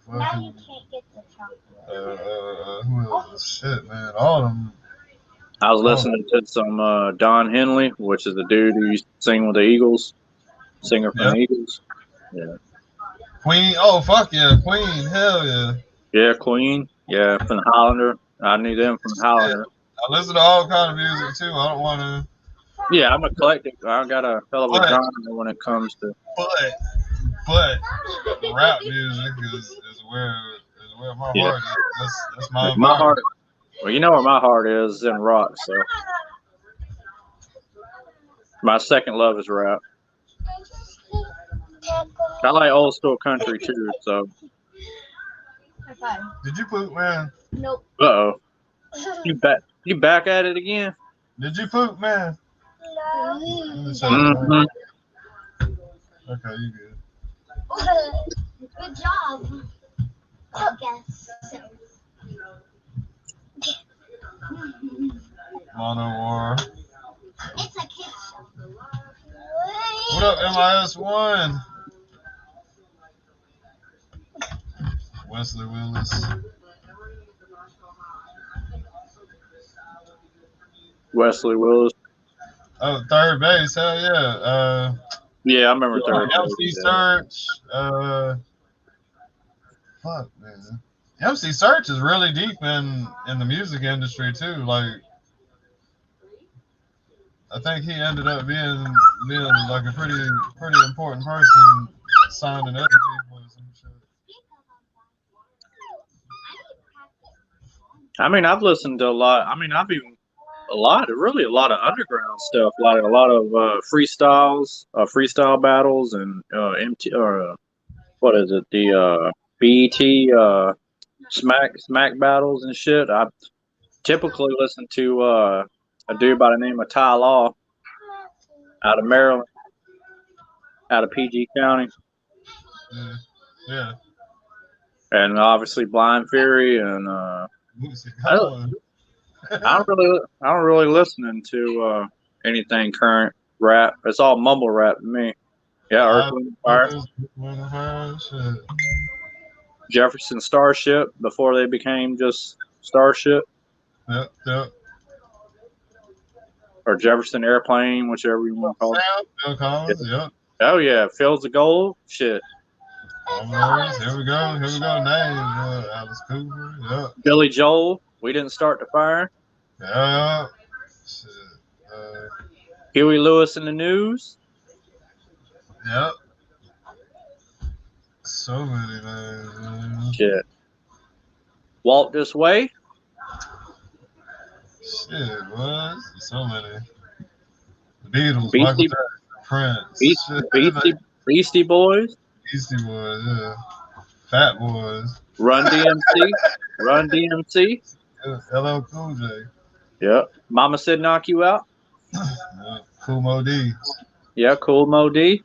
Now you fucking can't get the chocolate. who else? Shit, man. All of them. I was listening to some Don Henley, which is the dude who used to sing with the Eagles, singer from the Eagles. Yeah. Queen. Oh, fuck yeah. Queen. Hell yeah. Yeah, Queen. Yeah, from Hollander. I knew them from Hollander. I listen to all kind of music too. I don't want to. Yeah, I'm eclectic. I got a hell of a genre when it comes to. But rap music is where my heart is. That's my heart. Well, you know where my heart is in rock. So my second love is rap. I like old school country too. So. Did you poop, man? Nope. You back at it again? Did you poop, man? Let me check Mm-hmm. it out. Okay, you good. Good job. I guess so. Mono War. It's a kid show. What up, MIS1? Wesley Willis. Wesley Willis. Oh, third base. Hell yeah. Yeah, I remember third. MC Search. Fuck, man. MC Search is really deep in the music industry too. Like, I think he ended up being like a pretty important person, signing other people and some shit. I mean, I've listened to a lot. I mean, really a lot of underground stuff, like a lot of freestyles, freestyle battles, and MT or what is it? The BET smack battles and shit. I typically listen to a dude by the name of Ty Law out of Maryland, out of PG County, Yeah. and obviously Blind Fury, and I don't really listen to anything current rap. It's all mumble rap to me. Yeah, Earth, Wind and Fire. Shit. Jefferson Starship before they became just Starship, Yep. or Jefferson Airplane, whichever you want to call it. Bill Collins, yep. Oh yeah, Fields of Gold. Shit. Here we go. Names. Alice Cooper, yep. Billy Joel. We didn't start the fire. Yeah. Shit. Huey Lewis in the News. Yep. So many names, man. Shit. Walk This Way. Shit, what? So many. The Beatles, Michael Jackson, Prince. Beastie Boys. Beastie Boys, yeah. Fat Boys. Run DMC. Yeah, LL Cool J. Yep. Mama Said Knock You Out. Yeah. Cool Mo D. Yeah, Cool Mo D.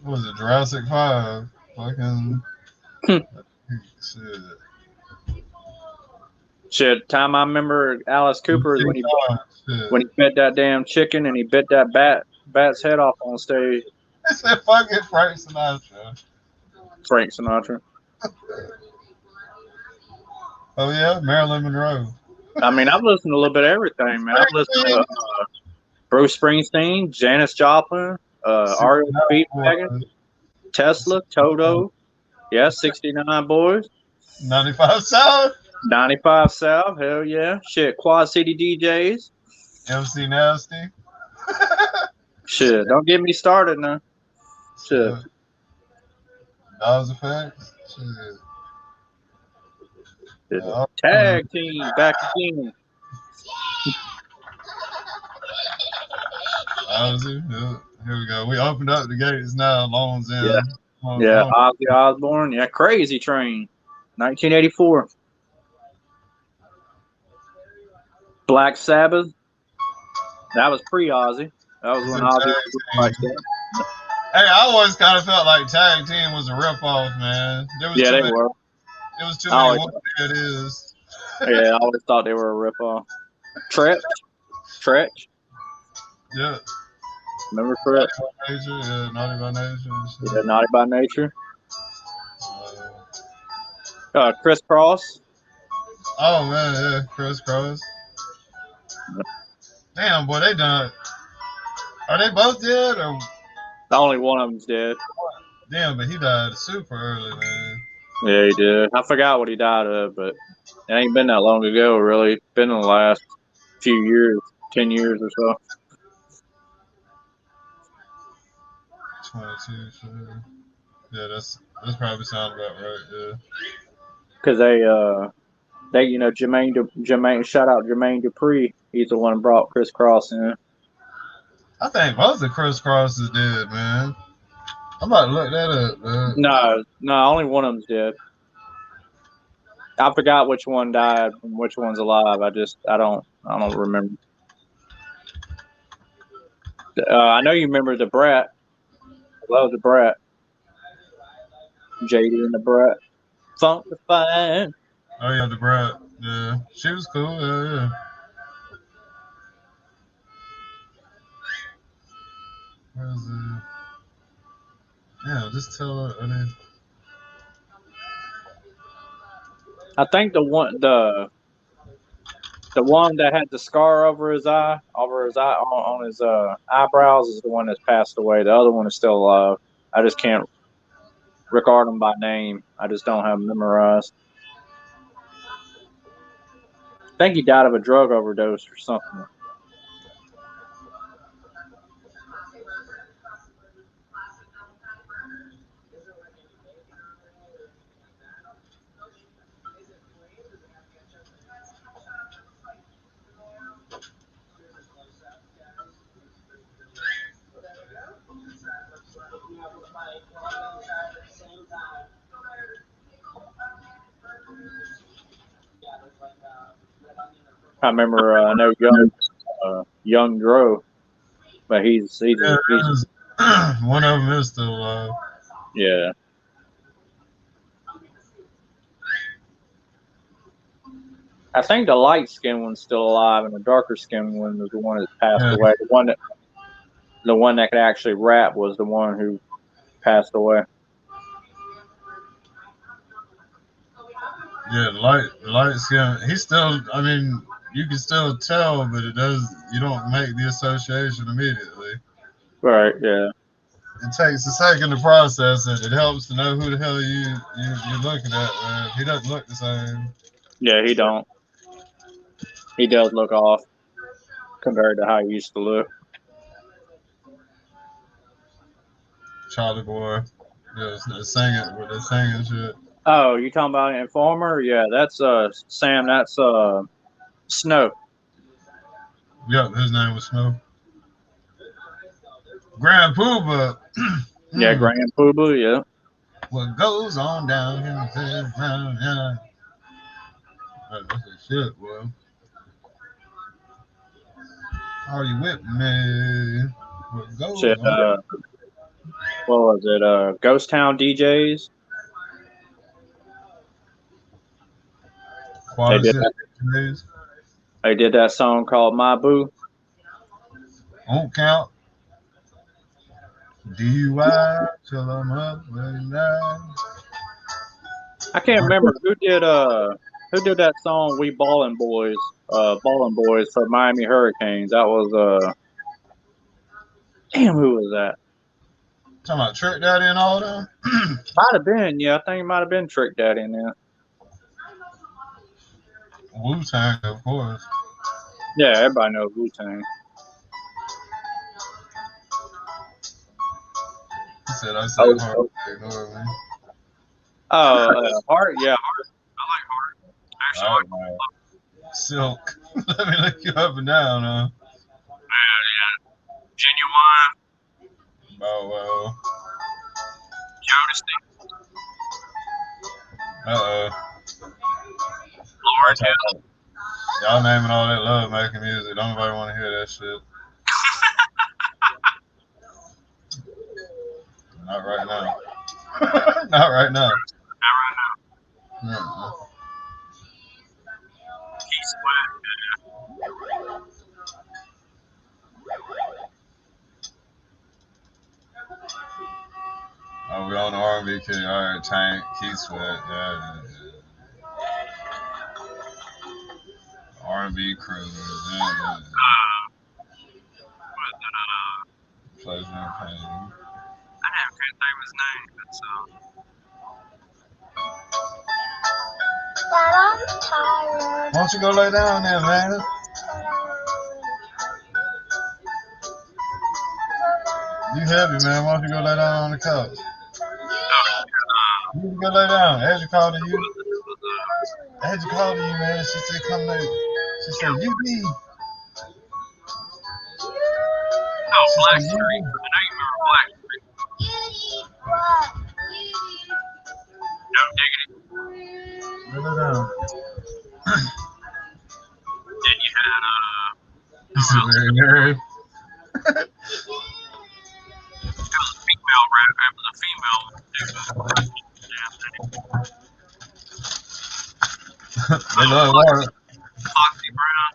What was it, Jurassic 5? Fucking shit. Shit, time I remember Alice Cooper is when he fed that damn chicken and he bit that bat's head off on stage. They said fucking Frank Sinatra. Frank Sinatra. Oh yeah, Marilyn Monroe. I mean, I've listened to a little bit of everything, man. I've listened to Bruce Springsteen, Janis Joplin, REO Speedwagon, Tesla, Toto. Yeah, 69 Boys. 95 South. 95 South, hell yeah. Shit, Quad City DJs. MC Nasty. Shit, don't get me started now. Shit. Dawes Effects. Shit. Tag team, back again. Ozzy. Yeah. Here we go. We opened up the gates now. Loans in. Yeah, Ozzy Osbourne. Yeah, Crazy Train. 1984. Black Sabbath. That was pre-Ozzy. That was when Ozzy was like that. Hey, I always kind of felt like Tag Team was a ripoff, man. They were. It was too many what it is. Yeah, I always thought they were a ripoff. Tretch. Yeah. Remember Tretch? Naughty by Nature. Yeah, Naughty by Nature. Criss Cross. Oh man, yeah, Criss Cross. Damn, boy, they done. Are they both dead or? Only one of them's dead. Damn, but he died super early, man. Yeah, he did. I forgot what he died of, but it ain't been that long ago, really. It's been in the last few years, 10 years or so. 22, sure. Yeah, that's probably sound about right. Yeah. Because Jermaine, shout out Jermaine Dupri. He's the one who brought Criss Cross in. I think both of Criss Cross is dead, man. I'm about to look that up, man. No, only one of them's dead. I forgot which one died and which one's alive. I don't remember. I know you remember the Brat. I love the Brat. JD and the Brat. Funkified. Oh yeah, the Brad. Yeah, she was cool. Yeah. Where's the? Yeah, just tell her. I mean, I think the one that had the scar over his eye, on his eyebrows, is the one that's passed away. The other one is still alive. I just can't record them by name. I just don't have them memorized. I think he died of a drug overdose or something. I remember. I know young Dro, but he's yeah, one of them is still alive. yeah. I think the light skinned one's still alive, and the darker skinned one was the one that passed Yeah, away. The one that could actually rap was the one who passed away. yeah, light skin. He's still. I mean, you can still tell, but it does. You don't make the association immediately. Right. Yeah. It takes a second to process it. It helps to know who the hell you're looking at. Man. He doesn't look the same. Yeah. He don't. He does look off compared to how he used to look. Charlie Boy. Yeah, singing with the singing shit. Oh, you talking about Informer? Yeah, that's Sam. That's Snow. Yep, his name was Snow. Grand Pooba. Yeah, Grand Poobah. Yeah. What goes on down here? Yeah. That's that shit, boy. Are you with me? What goes Shit. on? What was it? Ghost Town DJs. They Quality did shit. that. They did that song called My Boo. Won't count. DUI till I'm up and down. I can't remember who did that song We Ballin' Boys. Ballin' Boys for Miami Hurricanes. That was damn, who was that? Talking about Trick Daddy and all them. Might have been, yeah, I think it might have been Trick Daddy in there. Wu Tang, of course. Yeah, everybody knows Wu Tang. He said, I said hard. Ignore me. Heart, yeah, Heart. I like Heart. Actually, I like man. Silk. Let me look you up and down, huh? yeah. Genuine. Bow Wow. Jodeci. Lord, y'all naming all that love making music. Don't nobody want to hear that shit. Not right now. Not right now. No. Oh, we on the R&B kick. All right, Tank, Keith Sweat, yeah. R&B crew, yeah. Pleasure and pain. I can't think of his name. It's Why don't you go lay down there, man? You heavy, man. Why don't you go lay down on the couch? You can go lay down. Edge called to you. Edge called to you, man. She said, come lay. She said, you be. Black Street. I know you remember Black Street. No diggity. down. Then you had This is very nerd. female rap. The female They love water. Foxy Brown.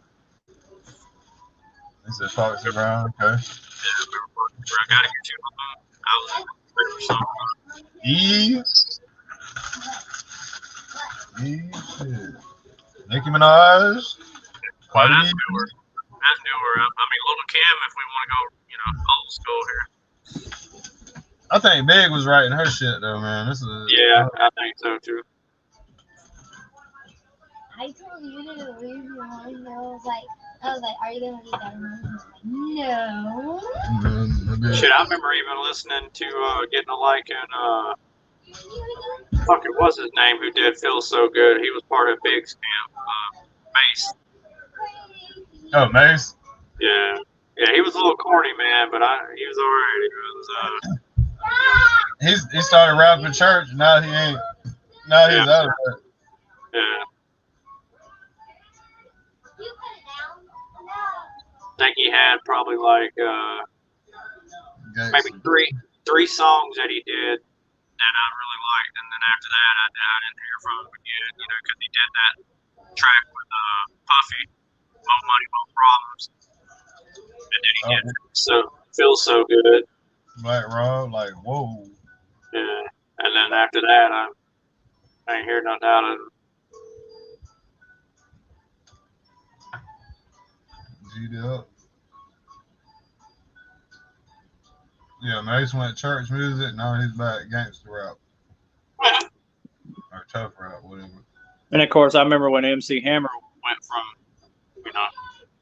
They said Foxy Brown. Okay. Yeah, I gotta get you home. I was something. E. Shit. Nicki Minaj. Well, Cardi that's B. newer. That's newer. I mean, Little Kim, if we want to go, old school here. I think Big was writing her shit though, man. This is Yeah, I think so too. I told you to leave your home. I was like, are you gonna leave that room? No. Shit, I remember even listening to Getting a Like and fucking what's his name who did Feel So Good. He was part of Big's camp. Mace. Oh, Mace. Yeah, he was a little corny, man, but he was alright. He was He started rapping church. Now he ain't. Now he's out of it. yeah. I think he had probably like maybe three songs that he did that I really liked, and then after that I didn't hear from him again, because he did that track with Puffy, More Money, More Problems, and then he did Feel So Good. Black Rob, like whoa. Yeah, and then after that I ain't hear nothing out of him. G'd up. Yeah, Mace went church music. Now he's back gangster rap or tough rap, whatever. And of course, I remember when MC Hammer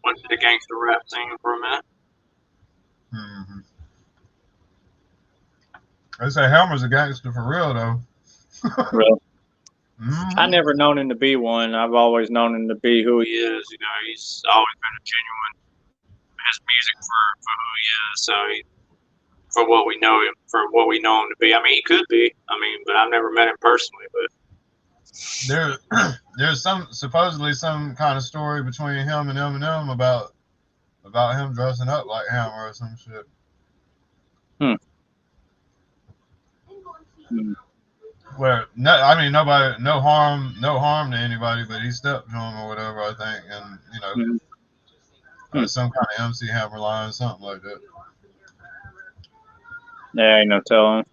went to the gangster rap scene for a minute. Mm-hmm. They say Hammer's a gangster for real though. Really? Mm-hmm. I never known him to be one. I've always known him to be who he is. He's always been a genuine. His music for who he is. So for what we know him to be. I mean, he could be. But I've never met him personally. But there's supposedly some kind of story between him and Eminem about him dressing up like Hammer or some shit. Where no harm to anybody, but he stepped to him or whatever, I think, and some kind of MC Hammer line, something like that. Yeah, ain't no telling.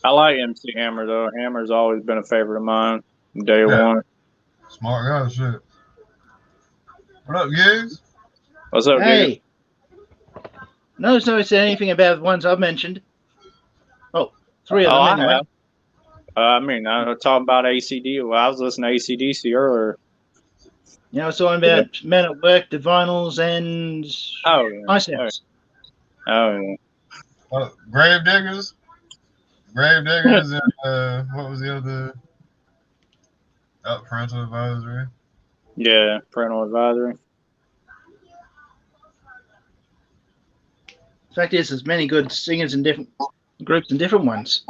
I like MC Hammer though. Hammer's always been a favorite of mine from day one. Smart guy, shit. What up, Gigs? What's up, Hey. Notice nobody said anything about the ones I've mentioned. Oh, 3 of them I anyway. have. I'm talking about ACD. Well, I was listening to ACDC earlier. I was talking about Men at Work, The Vinyls, and Ice House. Oh, yeah. Grave Diggers, and what was the other? Parental Advisory. Yeah, Parental Advisory. The fact is, there's many good singers in different groups and different ones.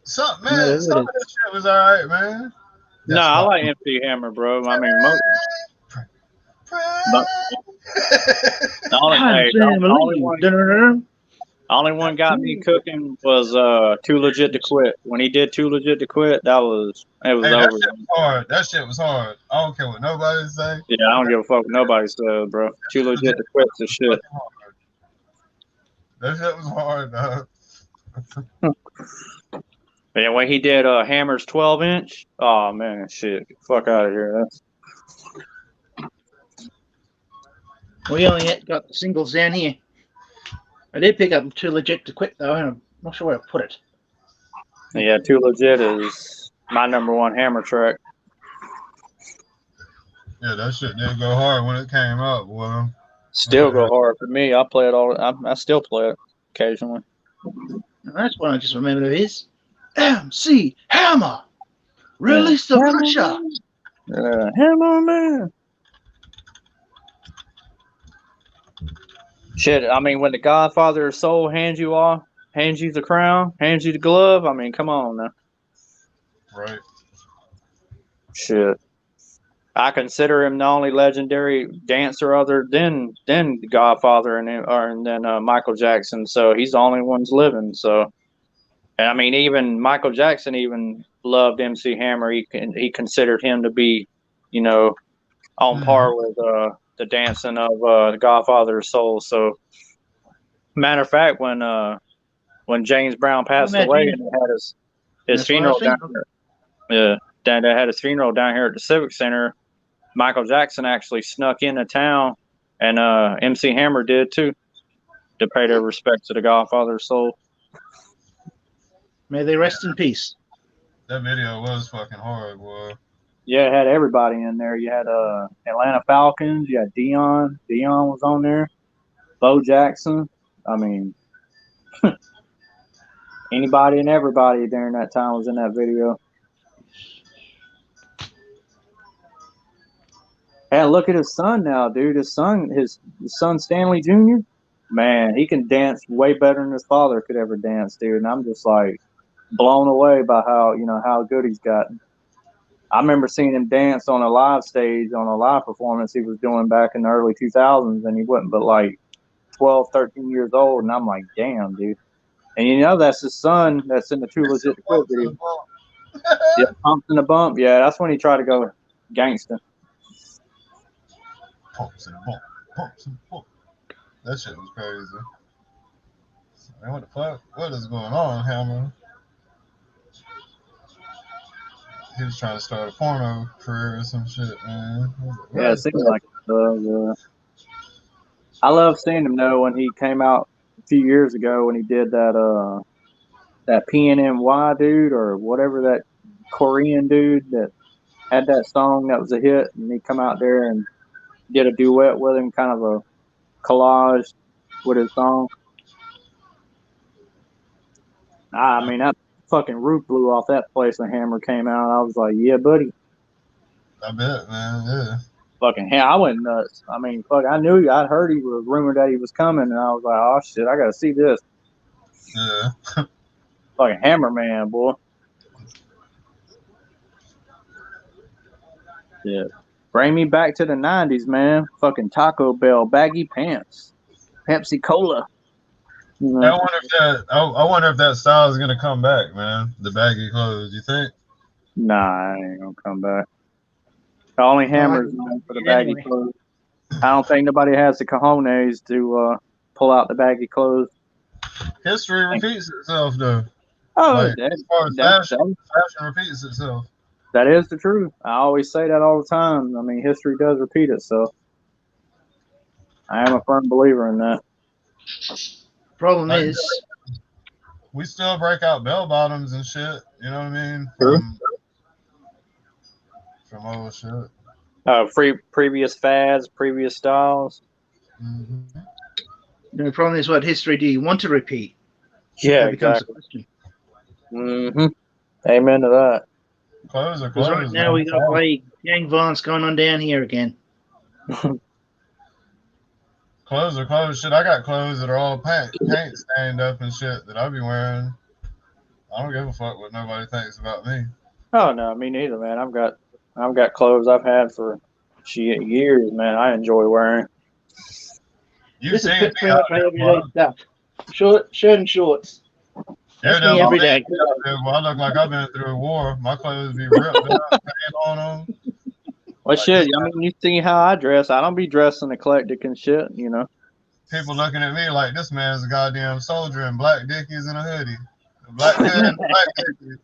Some of that shit was alright, man. No, I like MC Hammer, bro. The only one got me cooking was Too Legit to Quit. When he did Too Legit to Quit, it was over. That shit was hard. That shit was hard. I don't care what nobody say. Yeah, I don't give a fuck what nobody says, bro. Too Legit to Quit's the shit. That shit was hard, dog. Yeah, when he did Hammer's 12-inch, oh man, shit, get the fuck out of here. We only got the singles down here. I did pick up Too Legit to Quit though, and I'm not sure where I put it. Yeah, Too Legit is my #1 Hammer track. Yeah, that shit didn't go hard when it came out, boy. Still go hard for me. I play it I still play it occasionally. That's one I just remembered of his. MC Hammer! Release the pressure! Hammer man! Shit, when the Godfather of Soul hands you off hands you the crown, hands you the glove. I mean, come on now. Right. Shit. I consider him the only legendary dancer other than the Godfather and then Michael Jackson. So he's the only ones living. So, and I mean, even Michael Jackson even loved MC Hammer. He considered him to be, you know, on par with the dancing of the Godfather's soul. So, matter of fact, when James Brown passed away and they had his funeral down here, they had his funeral down here at the Civic Center. Michael Jackson actually snuck into town, and MC Hammer did too, to pay their respects to the Godfather's soul. May they rest in peace. That video was fucking hard, boy. Yeah, it had everybody in there. You had Atlanta Falcons. You had Dion. Dion was on there. Bo Jackson. I mean, anybody and everybody during that time was in that video. And look at his son now, dude. His son Stanley Jr. Man, he can dance way better than his father could ever dance, dude. And I'm just like blown away by how good he's gotten. I remember seeing him dance on a live stage on a live performance he was doing back in the early 2000s, and he wasn't but like 12, 13 years old, and I'm like, damn, dude. And that's his son that's in the Too Legit to Quit video. Yeah, Pumps in the Bump. Yeah, that's when he tried to go gangster. Pumps and bump, pumps and bump. That shit was crazy. Man, what the fuck? What is going on, Hammer? He was trying to start a porno career or some shit, man. Yeah, it seems like I love seeing him though when he came out a few years ago when he did that PNNY dude or whatever, that Korean dude that had that song that was a hit, and he come out there and did a duet with him, kind of a collage with his song. I mean, that fucking roof blew off that place when Hammer came out. I was like, yeah, buddy. I bet, man. Yeah. Fucking hell, I went nuts. I mean, fuck, I'd heard he was rumored that he was coming, and I was like, oh shit, I gotta see this. Yeah. Fucking Hammer Man, boy. Yeah. Bring me back to the 90s, man. Fucking Taco Bell, baggy pants, Pepsi Cola. You know? I wonder if that style is gonna come back, man. The baggy clothes. You think? Nah, I ain't gonna come back. The only Hammer's known for the baggy clothes. I don't think nobody has the cojones to pull out the baggy clothes. History repeats itself, though. Oh, like, as far as fashion repeats itself. That is the truth. I always say that all the time. I mean, history does repeat itself. I am a firm believer in that. Problem is, we still break out bell bottoms and shit. You know what I mean? From old shit. Previous fads, previous styles. Mm-hmm. The problem is, what history do you want to repeat? Yeah, that becomes exactly. the question. Mm-hmm. Amen to that. Clothes are Because clothes. right now we got to play gang violence going on down here again. Clothes are clothes. Shit, I got clothes that are all paint stained up and shit that I be wearing. I don't give a fuck what nobody thinks about me. Oh no, me neither, man. I've got clothes I've had for years, man. I enjoy wearing. This is pretty much my everyday stuff. Shirt and shorts. That's me every day. Well, I look like I've been through a war. My clothes be ripped up, paint on them. Well, shit. I mean, you see how I dress. I don't be dressing eclectic and shit, you know. People looking at me like this man's a goddamn soldier in black dickies and a hoodie. Black hood and black dickies.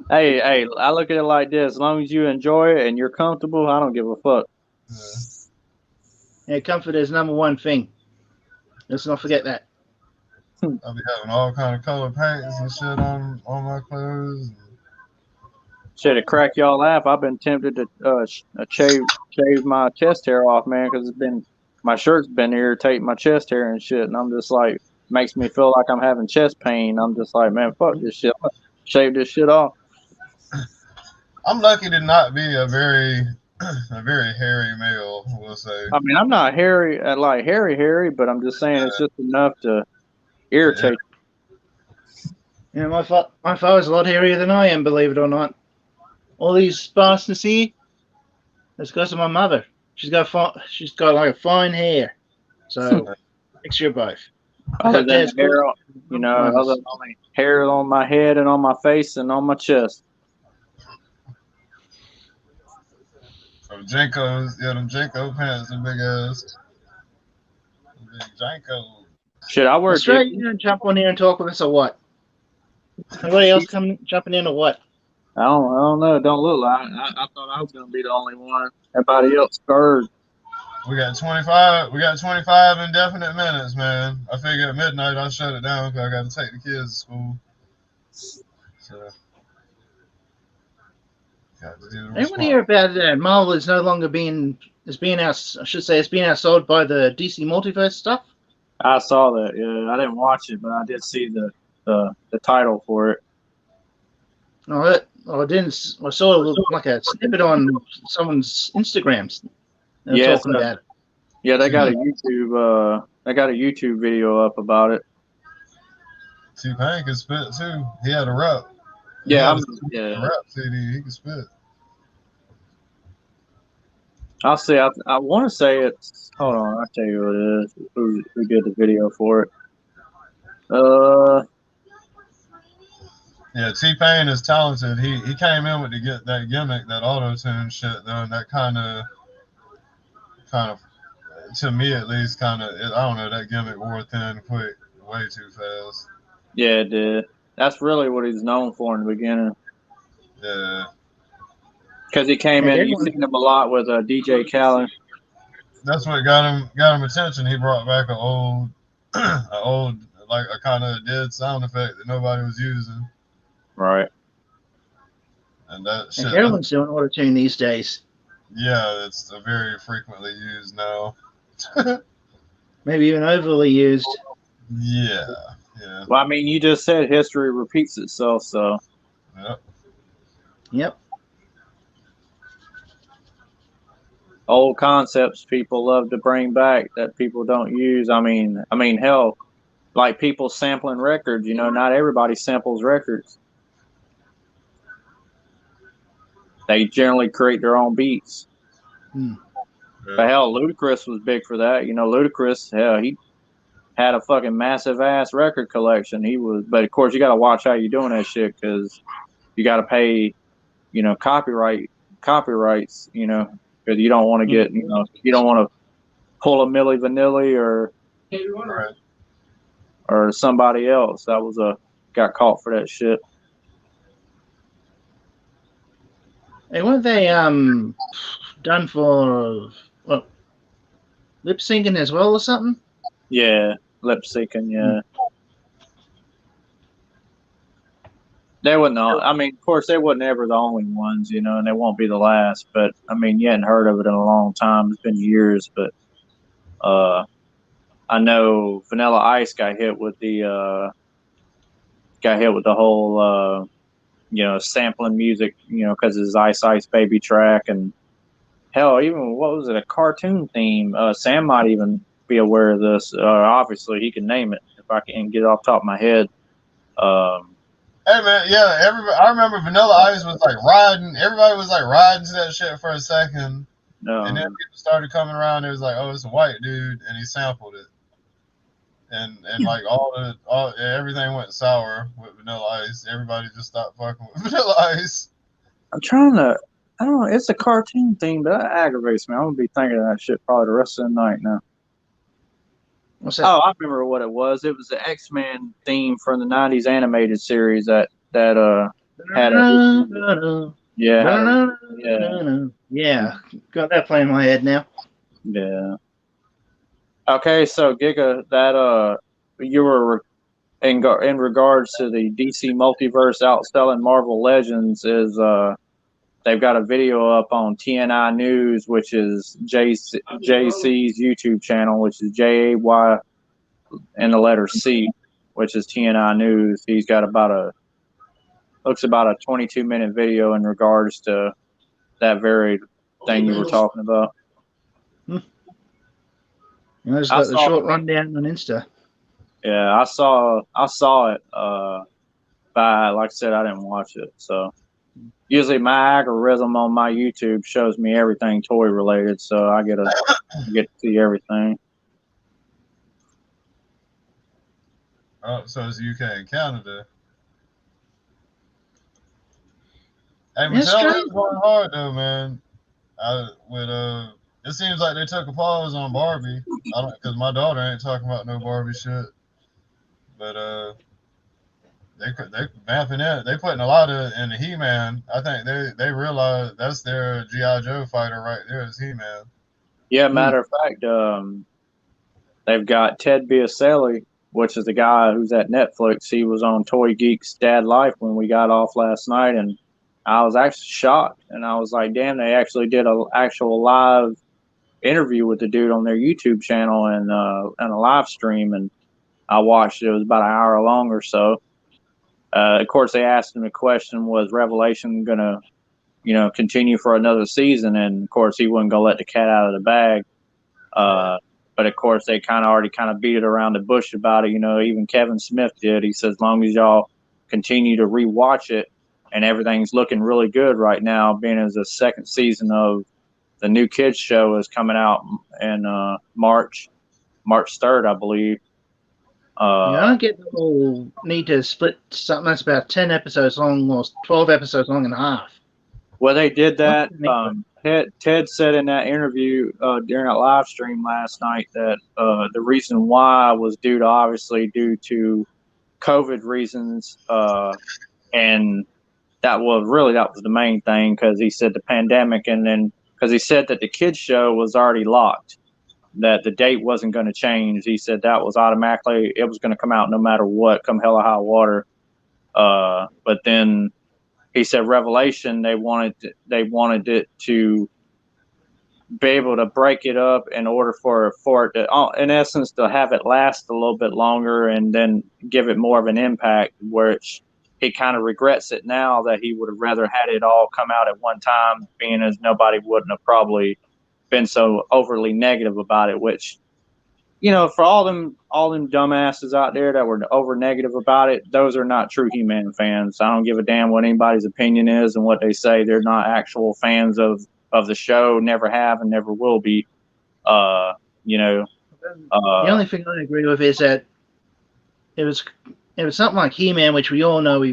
Hey, I look at it like this. As long as you enjoy it and you're comfortable, I don't give a fuck. Yeah, comfort is number one thing. Let's not forget that. I'll be having all kind of color paints and shit on my clothes. Shit, to crack y'all laugh, I've been tempted to shave my chest hair off, man, because my shirt's been irritating my chest hair and shit, and I'm just like, makes me feel like I'm having chest pain. I'm just like, man, fuck this shit. Shave this shit off. I'm lucky to not be a very hairy male, we'll say. I mean, I'm not hairy, but I'm just saying it's just enough to irritate. Yeah, my father's a lot hairier than I am, believe it or not. All these sparseness here, it's because of my mother. She's got like a fine hair. So mixture of both. Other than Dad's the hair, cool. other than only hair on my head and on my face and on my chest. Jenko's, them Jenko pants are big ass. Big Jenko. Shit, I wear Australia, Dickies. you gonna jump on here and talk with us or what? Anybody else jumping in or what? I don't know. It don't look like. I thought I was gonna be the only one. Everybody else scared. We got 25. We got 25 indefinite minutes, man. I figured at midnight I'll shut it down because I got to take the kids to school. So, got to do the Anyone hear about that? Marvel is no longer being out. I should say it's being outsold by the DC Multiverse stuff. I saw that. Yeah, I didn't watch it, but I did see the title for it. No, I didn't. I saw like a snippet on someone's Instagrams. They're talking about it. Yeah, they got a YouTube. They got a YouTube video up about it. T-Pain can spit too. He had a rap. Yeah, a rap CD. He can spit. I'll say. I want to say it's. Hold on, I'll tell you what it is. Who did the video for it? Yeah, T-Pain is talented. He came in with that gimmick, that auto-tune shit, though, and that kind of, to me at least, I don't know, that gimmick wore thin quick, way too fast. Yeah, it did. That's really what he's known for in the beginning. Yeah. Because he came in, you've seen him a lot with DJ Khaled. That's what got him attention. He brought back an old, like a kind of dead sound effect that nobody was using. Right. And that shit. Everyone's doing auto-tune these days. Yeah, it's very frequently used now. Maybe even overly used. Yeah. Well, I mean, you just said history repeats itself, so. Yep. Old concepts people love to bring back that people don't use. I mean, hell, like people sampling records. Not everybody samples records. They generally create their own beats. But hell, Ludacris was big for that. Ludacris, hell, he had a fucking massive ass record collection. But of course, you got to watch how you're doing that shit because you got to pay, copyrights, because you don't want to get, you don't want to pull a Milli Vanilli or somebody else that got caught for that shit. Hey, weren't they done for lip syncing as well or something? Yeah, lip syncing. Yeah, they wouldn't. I mean, of course, they wasn't ever the only ones, and they won't be the last. But I mean, you hadn't heard of it in a long time. It's been years, but I know Vanilla Ice got hit with the whole. Sampling music, because of his Ice Ice Baby track, and hell, even what was it, a cartoon theme? Sam might even be aware of this. Obviously, he can name it if I can get it off the top of my head. Hey man, yeah, I remember Vanilla Ice was like riding. Everybody was like riding to that shit for a second, and then people started coming around. It was like, oh, it's a white dude, and he sampled it. And like everything went sour with Vanilla Ice. Everybody just stopped fucking with Vanilla Ice. I'm trying to. I don't know. It's a cartoon thing, but that aggravates me. I'm gonna be thinking of that shit probably the rest of the night now. What's that? Oh, I remember what it was. It was the X-Men theme from the '90s animated series that had a yeah. Got that playing in my head now. Yeah. Okay, so Giga, that you were in regards to the DC Multiverse outselling Marvel Legends is they've got a video up on TNI News, which is JC's YouTube channel, which is JAY and the letter C, which is TNI News. He's got about a 22-minute video in regards to that very thing you were talking about. I just got the short rundown on Insta. Yeah, I saw it. But like I said, I didn't watch it. So usually my algorithm on my YouTube shows me everything toy related, so I get to see everything. Oh, so it's UK and Canada. Hey, That's Mattel true. is going hard though, man. It seems like they took a pause on Barbie. I don't, cause my daughter ain't talking about no Barbie shit. But they vamping it. They putting a lot of in the He-Man. I think they realize that's their GI Joe fighter right there is He-Man. Yeah, matter of fact, they've got Ted Biaselli, which is the guy who's at Netflix. He was on Toy Geek's Dad Life when we got off last night, and I was actually shocked. And I was like, damn, they actually did an actual live interview with the dude on their YouTube channel and a live stream. And I watched it. It was about an hour long or so. Of course, they asked him the question, was Revelation going to, continue for another season? And, of course, he wasn't going to let the cat out of the bag. But of course, they already beat it around the bush about it. Even Kevin Smith did. He says, as long as y'all continue to rewatch it, and everything's looking really good right now, being as the second season of the new kids show is coming out in March 3rd, I believe. I don't get the whole need to split something that's about 10 episodes long or 12 episodes long and a half. Well, they did that. Ted said in that interview during that live stream last night that the reason why was due to COVID reasons, and that was the main thing, because he said the pandemic, and then because he said that the kids show was already locked, that the date wasn't going to change. He said that was automatically, it was going to come out no matter what, come hell or high water. But then he said Revelation, they wanted it to be able to break it up in order for it to, in essence, to have it last a little bit longer and then give it more of an impact, which he kind of regrets it now, that he would have rather had it all come out at one time, being as nobody wouldn't have probably been so overly negative about it, which, for all them dumbasses out there that were over negative about it, those are not true He-Man fans. I don't give a damn what anybody's opinion is and what they say. They're not actual fans of the show, never have and never will be. The only thing I agree with is that it was something like He-Man, which we all know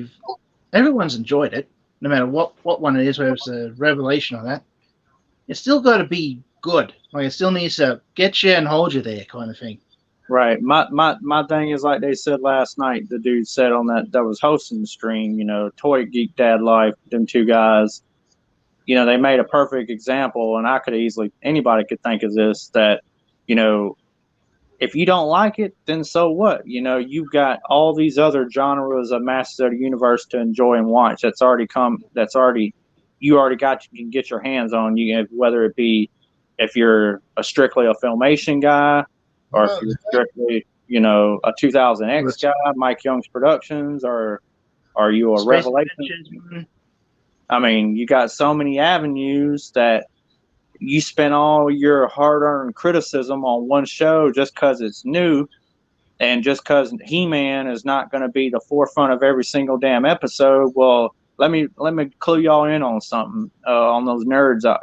everyone's enjoyed it, no matter what one it is, whether it's a Revelation or that. It's still got to be good. Like, it still needs to get you and hold you there, kind of thing. Right. My thing is, like they said last night, the dude said on that was hosting the stream, Toy Geek Dad Life, them two guys, they made a perfect example, and anybody could think of this, that, if you don't like it, then so what? You've got all these other genres of Masters of the Universe to enjoy and watch. You can get your hands on. Whether it be if you're strictly a Filmation guy, or if you're strictly, a 2000X guy, Mike Young's Productions, or are you a Space Revelation? Adventures. I mean, you got so many avenues that you spend all your hard-earned criticism on one show just because it's new, and just because He-Man is not going to be the forefront of every single damn episode. Well, let me clue y'all in on something, on those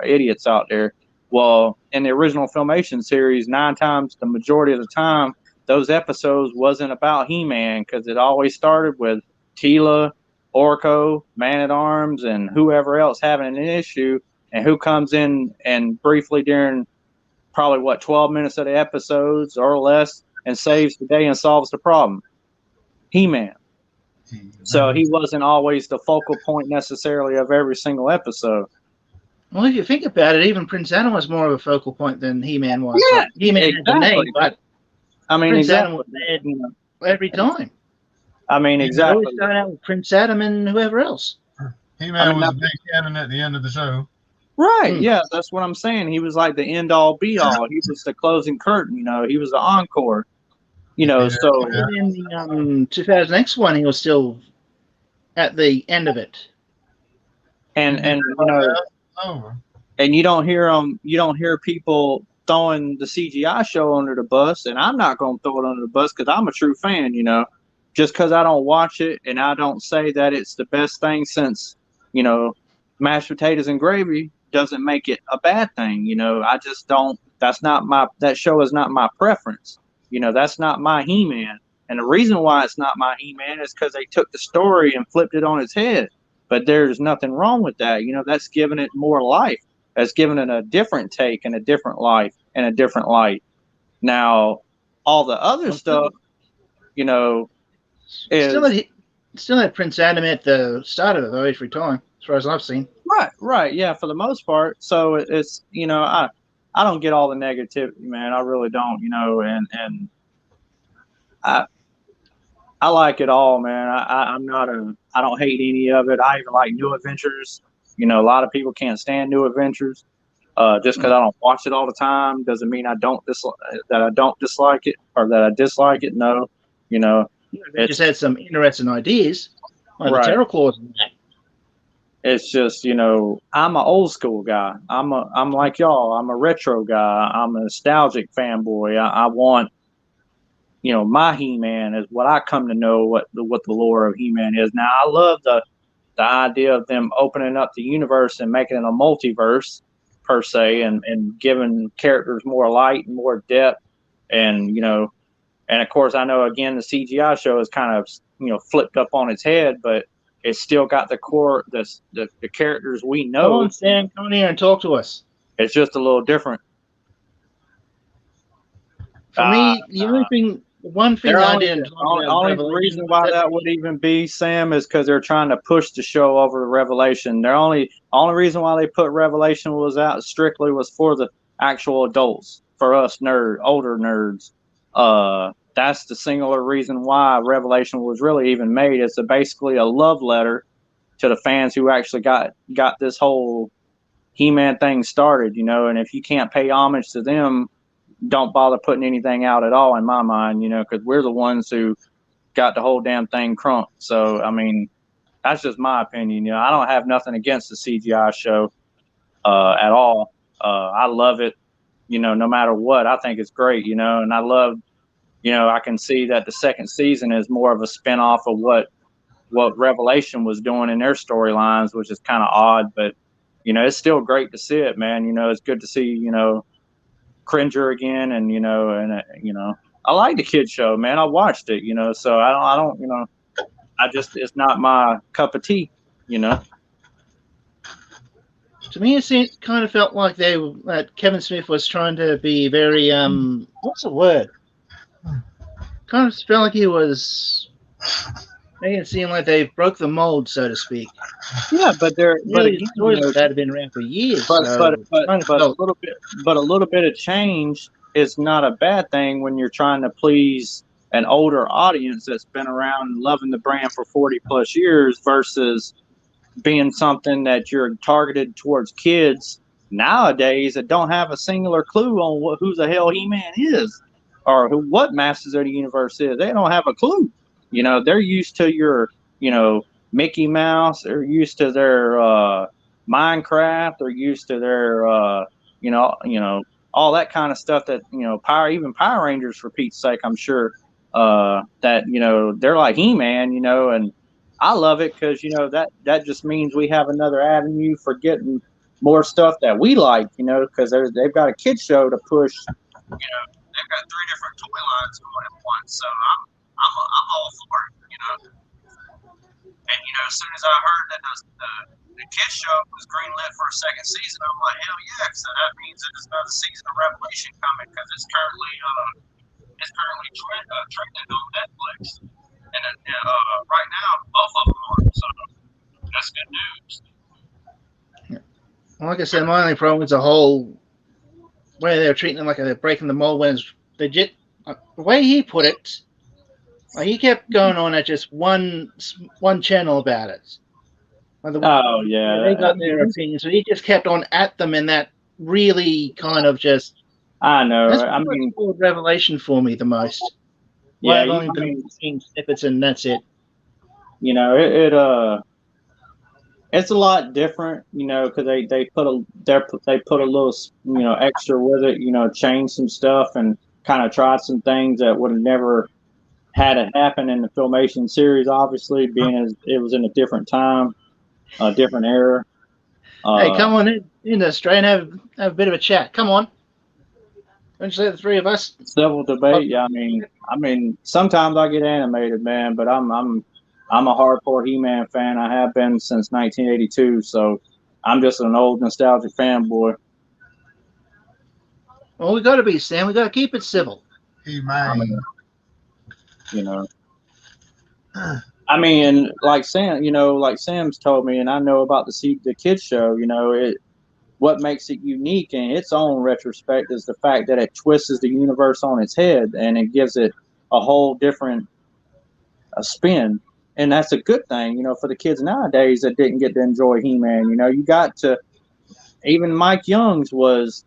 idiots out there. Well, in the original Filmation series, 9 times, the majority of the time, those episodes wasn't about He-Man, because it always started with Teela, Orko, Man-at-Arms, and whoever else having an issue, and who comes in and briefly during probably 12 minutes of the episodes or less and saves the day and solves the problem? He-Man. So he wasn't always the focal point necessarily of every single episode. Well, if you think about it, even Prince Adam was more of a focal point than He-Man was. Yeah, like, He-Man exactly. had the name, but I mean, Prince exactly. Adam was there every time. I mean, exactly. Always started out with Prince Adam and whoever else. He-Man was a big cannon at the end of the show. Right, yeah, that's what I'm saying. He was like the end-all, be-all. He was the closing curtain, He was the encore, so... And in the 2000X one, he was still at the end of it. And you don't hear people throwing the CGI show under the bus, and I'm not going to throw it under the bus because I'm a true fan, just because I don't watch it and I don't say that it's the best thing since, you know, mashed potatoes and gravy doesn't make it a bad thing. You know, I just don't, that show is not my preference. You know, that's not my He-Man. And the reason why it's not my He-Man is because they took the story and flipped it on its head. But there's nothing wrong with that. You know, that's giving it more life. That's giving it a different take and a different life and a different light. Now, all the other stuff, you know, Still is had Prince Adam at the start of it though, every time, as far as I've seen. right, yeah, for the most part. So it's, you know, I don't get all the negativity, man. I really don't, you know, and I I like it all, man. I'm not I don't hate any of it. I even like New Adventures. You know, a lot of people can't stand New Adventures. Just because I don't watch it all the time doesn't mean I don't dislike it or that I dislike it. No, you know, They just had some interesting ideas, like Right. the Terror Claws and that. it's just, you know, I'm an old school guy. I'm like y'all. I'm a retro guy. I'm a nostalgic fanboy. I want, you know, my He-Man is what I come to know what the lore of He-Man is. Now I love the idea of them opening up the universe and making it a multiverse per se, and giving characters more light and more depth, and you know, and of course I know again the CGI show is kind of, you know, flipped up on its head, but it's still got the core the characters we Come know. on, Sam, come in here and talk to us. It's just a little different. For me, the one thing I didn't like about Only Revelation reason was why that that would even be, Sam, is because they're trying to push the show over to Revelation. They're only reason why they put Revelation was out strictly was for the actual adults, for us older nerds. That's the singular reason why Revelation was really even made. It's basically a love letter to the fans who actually got this whole He-Man thing started, you know. And if you can't pay homage to them, don't bother putting anything out at all, in my mind, you know, because we're the ones who got the whole damn thing crunk. So, I mean, that's just my opinion. You know, I don't have nothing against the CGI show at all. I love it, you know, no matter what. I think it's great, you know, and I love, you know, I can see that the second season is more of a spinoff of what Revelation was doing in their storylines, which is kind of odd, but you know, it's still great to see it, man. You know, it's good to see, you know, Cringer again, and you know, you know, I like the kid show, man. I watched it, you know, so I don't, you know, it's not my cup of tea, you know. to me it kind of felt like that Kevin Smith was trying to be very what's the word? Kind of felt like he was making it seem like they broke the mold, so to speak. Yeah, but Really, again, stories you know, that have been around for years. but So kind of felt, a little bit of change is not a bad thing when you're trying to please an older audience that's been around and loving the brand for 40 plus years versus being something that you're targeted towards kids nowadays that don't have a singular clue on who the hell He-Man is or what Masters of the Universe is. They don't have a clue. You know, they're used to your, you know, Mickey Mouse. They're used to their Minecraft. They're used to their, you know, all that kind of stuff that, you know, even Power Rangers, for Pete's sake, I'm sure that, you know, they're like He-Man, you know, and I love it because, you know, that just means we have another avenue for getting more stuff that we like, you know, because they've got a kid show to push. You know, they've got 3 different toy lines going at once, so I'm all for it, you know. And you know, as soon as I heard that the kid show was greenlit for a second season, I'm like, hell yeah! So that means that there's another season of Revelation coming because it's currently trending on Netflix, and right now both of them are. So that's good news. like I said, my only problem is the whole way they're treating them like they're breaking the mold when it's legit. The way he put it, like he kept going on at just one channel about it. Like Oh yeah, they got their opinion, so he just kept on at them in that really kind of just. I know. That's I mean, Revelation for me the most. yeah, I've only been seeing snippets and that's it. You know, it's a lot different, you know, because they put a little, you know, extra with it, you know, changed some stuff and kind of tried some things that would have never had it happen in the Filmation series, obviously, being as it was in a different time, a different era. Hey, come on in the Australia and have a bit of a chat. Come on. Don't you say the three of us? Civil debate. Yeah, I mean, sometimes I get animated, man, but I'm a hardcore He-Man fan. I have been since 1982, so I'm just an old nostalgic fanboy. Well, we got to be, Sam. We got to keep it civil. I mean, you know, I mean, and like Sam, like Sam's told me, and I know about the kids show. What makes it unique in its own retrospect is the fact that it twists the universe on its head and it gives it a whole different spin. And that's a good thing, for the kids nowadays that didn't get to enjoy He-Man. You got to, even Mike Young's was,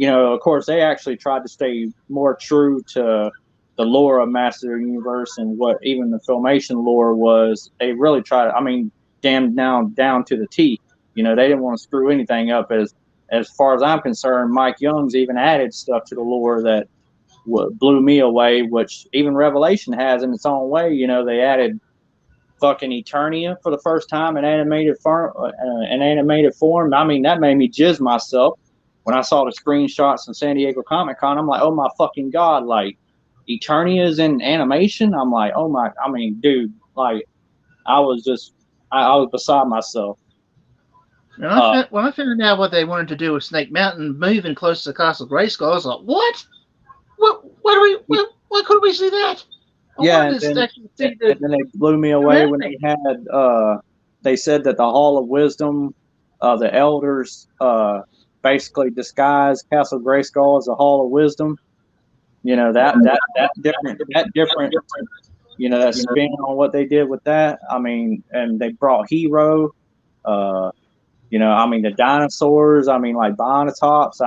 of course, they actually tried to stay more true to the lore of Master of the Universe and what even the Filmation lore was. They really tried, down to the T. They didn't want to screw anything up. As far as I'm concerned, Mike Young's even added stuff to the lore that blew me away, which even Revelation has in its own way. They added fucking Eternia for the first time in animated form. I mean, that made me jizz myself when I saw the screenshots from San Diego Comic Con. I'm like, oh my fucking god! Like, Eternia's in animation. I'm like, oh my! I mean, dude, like, I was beside myself. When I found out what they wanted to do with Snake Mountain, moving close to Castle Grayskull, I was like, what? Why couldn't we see that? And then they blew me away when they had they said that the Hall of Wisdom, the elders basically disguised Castle Grayskull as a Hall of Wisdom. That different that spin on what they did with that. I mean, and they brought Hero, the dinosaurs, like Bionotops.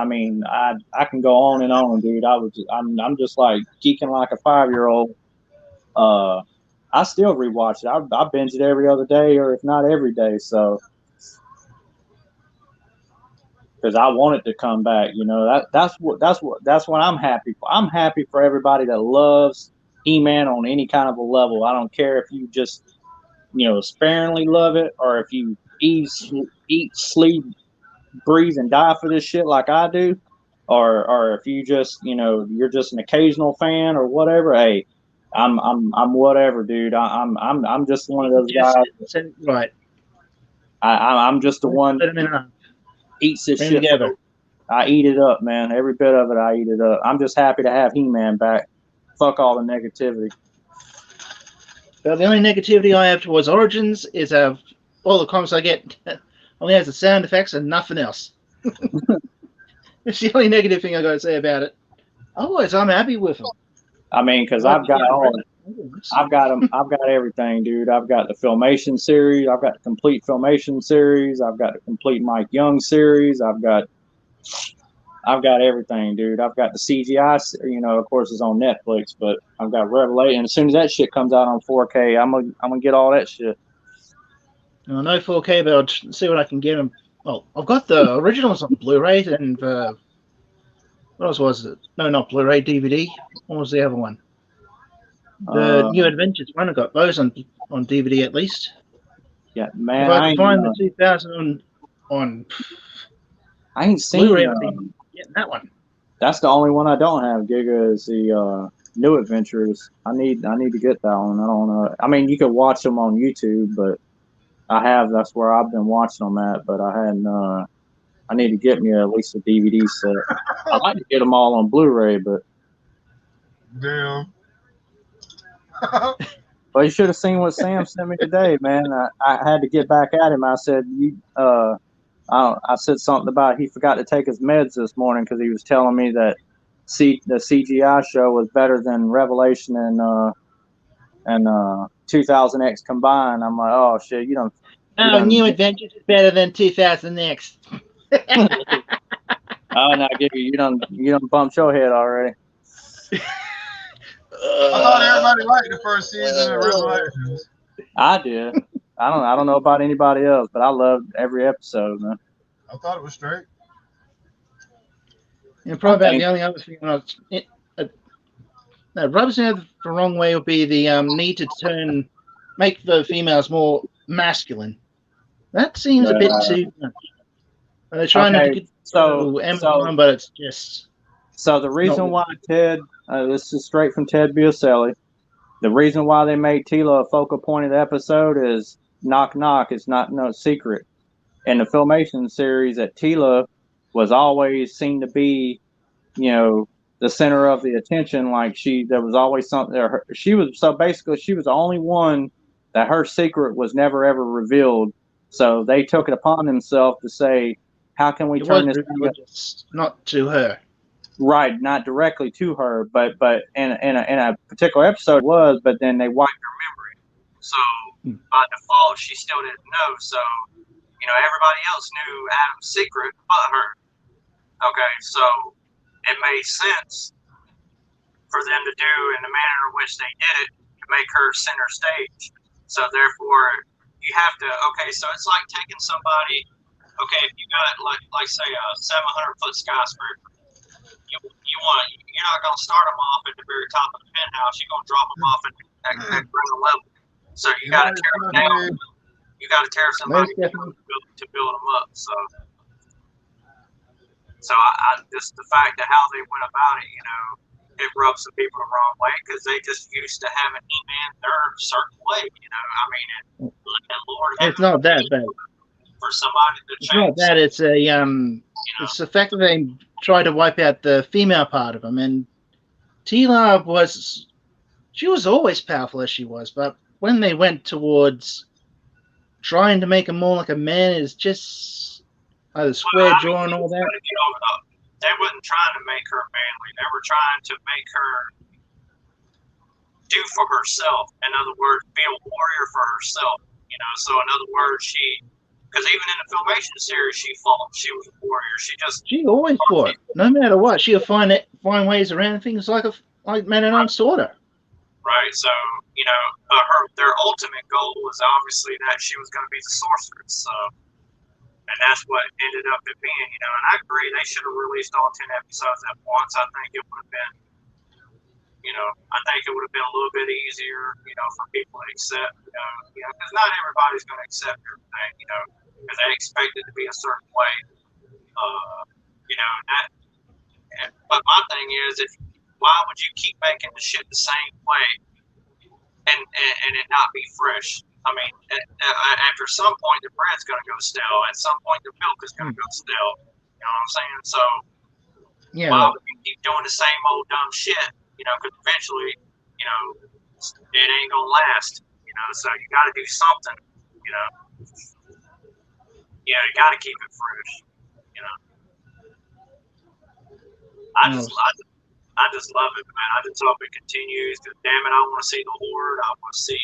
I can go on and on, dude. I'm just like geeking like a 5-year-old. I still rewatch it. I binge it every other day, or if not every day. So, because I want it to come back, that's what I'm happy for. I'm happy for everybody that loves He-Man on any kind of a level. I don't care if you just, sparingly love it, or if you eat, sleep, breathe, and die for this shit like I do, or if you just, you're just an occasional fan or whatever. Hey, I'm whatever, dude. I'm just one of those guys. Right. I'm just the one that eats this shit together. I eat it up, man. Every bit of it, I eat it up. I'm just happy to have He-Man back. Fuck all the negativity. Well, the only negativity I have towards Origins is all the comments I get only has the sound effects and nothing else. It's the only negative thing I got to say about it. Otherwise, I'm happy with them. Because I've got everything, dude. I've got the Filmation series. I've got the complete Filmation series. I've got the complete Mike Young series. I've got everything, dude. I've got the CGI. Of course, it's on Netflix, but I've got Revelation. As soon as that shit comes out on 4K, I'm gonna get all that shit. No 4K, but I'll see what I can get them. Well, I've got the originals on Blu-ray and what else was it? No, not Blu-ray, DVD. What was the other one? The New Adventures one. I got those on DVD at least. Yeah, man. If I can find the 2000 on I ain't seen Blu-ray, I'll be getting that one. That's the only one I don't have, Giga, is the New Adventures. I need to get that one. I don't know. You could watch them on YouTube, but that's where I've been watching them at, but I hadn't. I need to get me at least a DVD set. I like to get them all on Blu-ray, but damn. Well, you should have seen what Sam sent me today, man. I had to get back at him. I said, I said something about he forgot to take his meds this morning because he was telling me that the CGI show was better than Revelation and 2000X combined. I'm like, oh shit, you don't. New Adventures is better than 2000X. Oh, now you done bumped your head already. I thought everybody liked the first season of Revelations. I did. I don't know about anybody else, but I loved every episode, man. I thought it was straight. Probably about the only other thing No, rubs me the wrong way would be the need to make the females more masculine. That seems a bit too much. They're trying to Okay, get so Amazon, but it's just so the reason why Ted, this is straight from Ted Biaselli. The reason why they made Tila a focal point of the episode is knock knock. It's not no secret. In the Filmation series, that Tila was always seen to be, you know, the center of the attention. Like there was always something there. She was basically she was the only one that her secret was never ever revealed. So they took it upon themselves to say, how can we turn this just not to her? Right, not directly to her, but in a particular episode it was, but then they wiped her memory. So by default, she still didn't know. So everybody else knew Adam's secret but her. Okay, so it made sense for them to do in the manner in which they did it to make her center stage. So therefore, you have to. Okay, so it's like taking somebody. Okay, if you got like say a 700-foot skyscraper. You're not going to start them off at the very top of the penthouse. You're going to drop them off at ground level. So you got to tear them down. You got to tear somebody down to build them up. So I just the fact of how they went about it, it rubs some people the wrong way because they just used to having He-Man their certain way. I mean, and Lord, it's not that bad. For somebody to change. It's not that. It's it's the fact that they try to wipe out the female part of him. And Tila was always powerful as she was, but when they went towards trying to make him more like a man, is just the square jaw and all that. They wasn't trying to make her manly. They were trying to make her do for herself. In other words, be a warrior for herself. So in other words, because even in the Filmation series, she fought. She was a warrior. She always fought, no matter what. She'll find ways around things like Man at Arms taught her. Right. So their ultimate goal was obviously that she was going to be the sorceress. So, and that's what it ended up being. And I agree they should have released all 10 episodes at once. I think it would have been. I think it would have been a little bit easier, for people to accept, because not everybody's going to accept everything, because they expect it to be a certain way, but my thing is, why would you keep making the shit the same way and it not be fresh? I mean, after some point, the bread's going to go stale. At some point, the milk is going to go stale. You know what I'm saying? So, why would you keep doing the same old dumb shit? Because eventually, it ain't gonna last. So you got to do something. You got to keep it fresh. I just love it, man. I just hope it continues. Cause damn it, I want to see the Horde. I want to see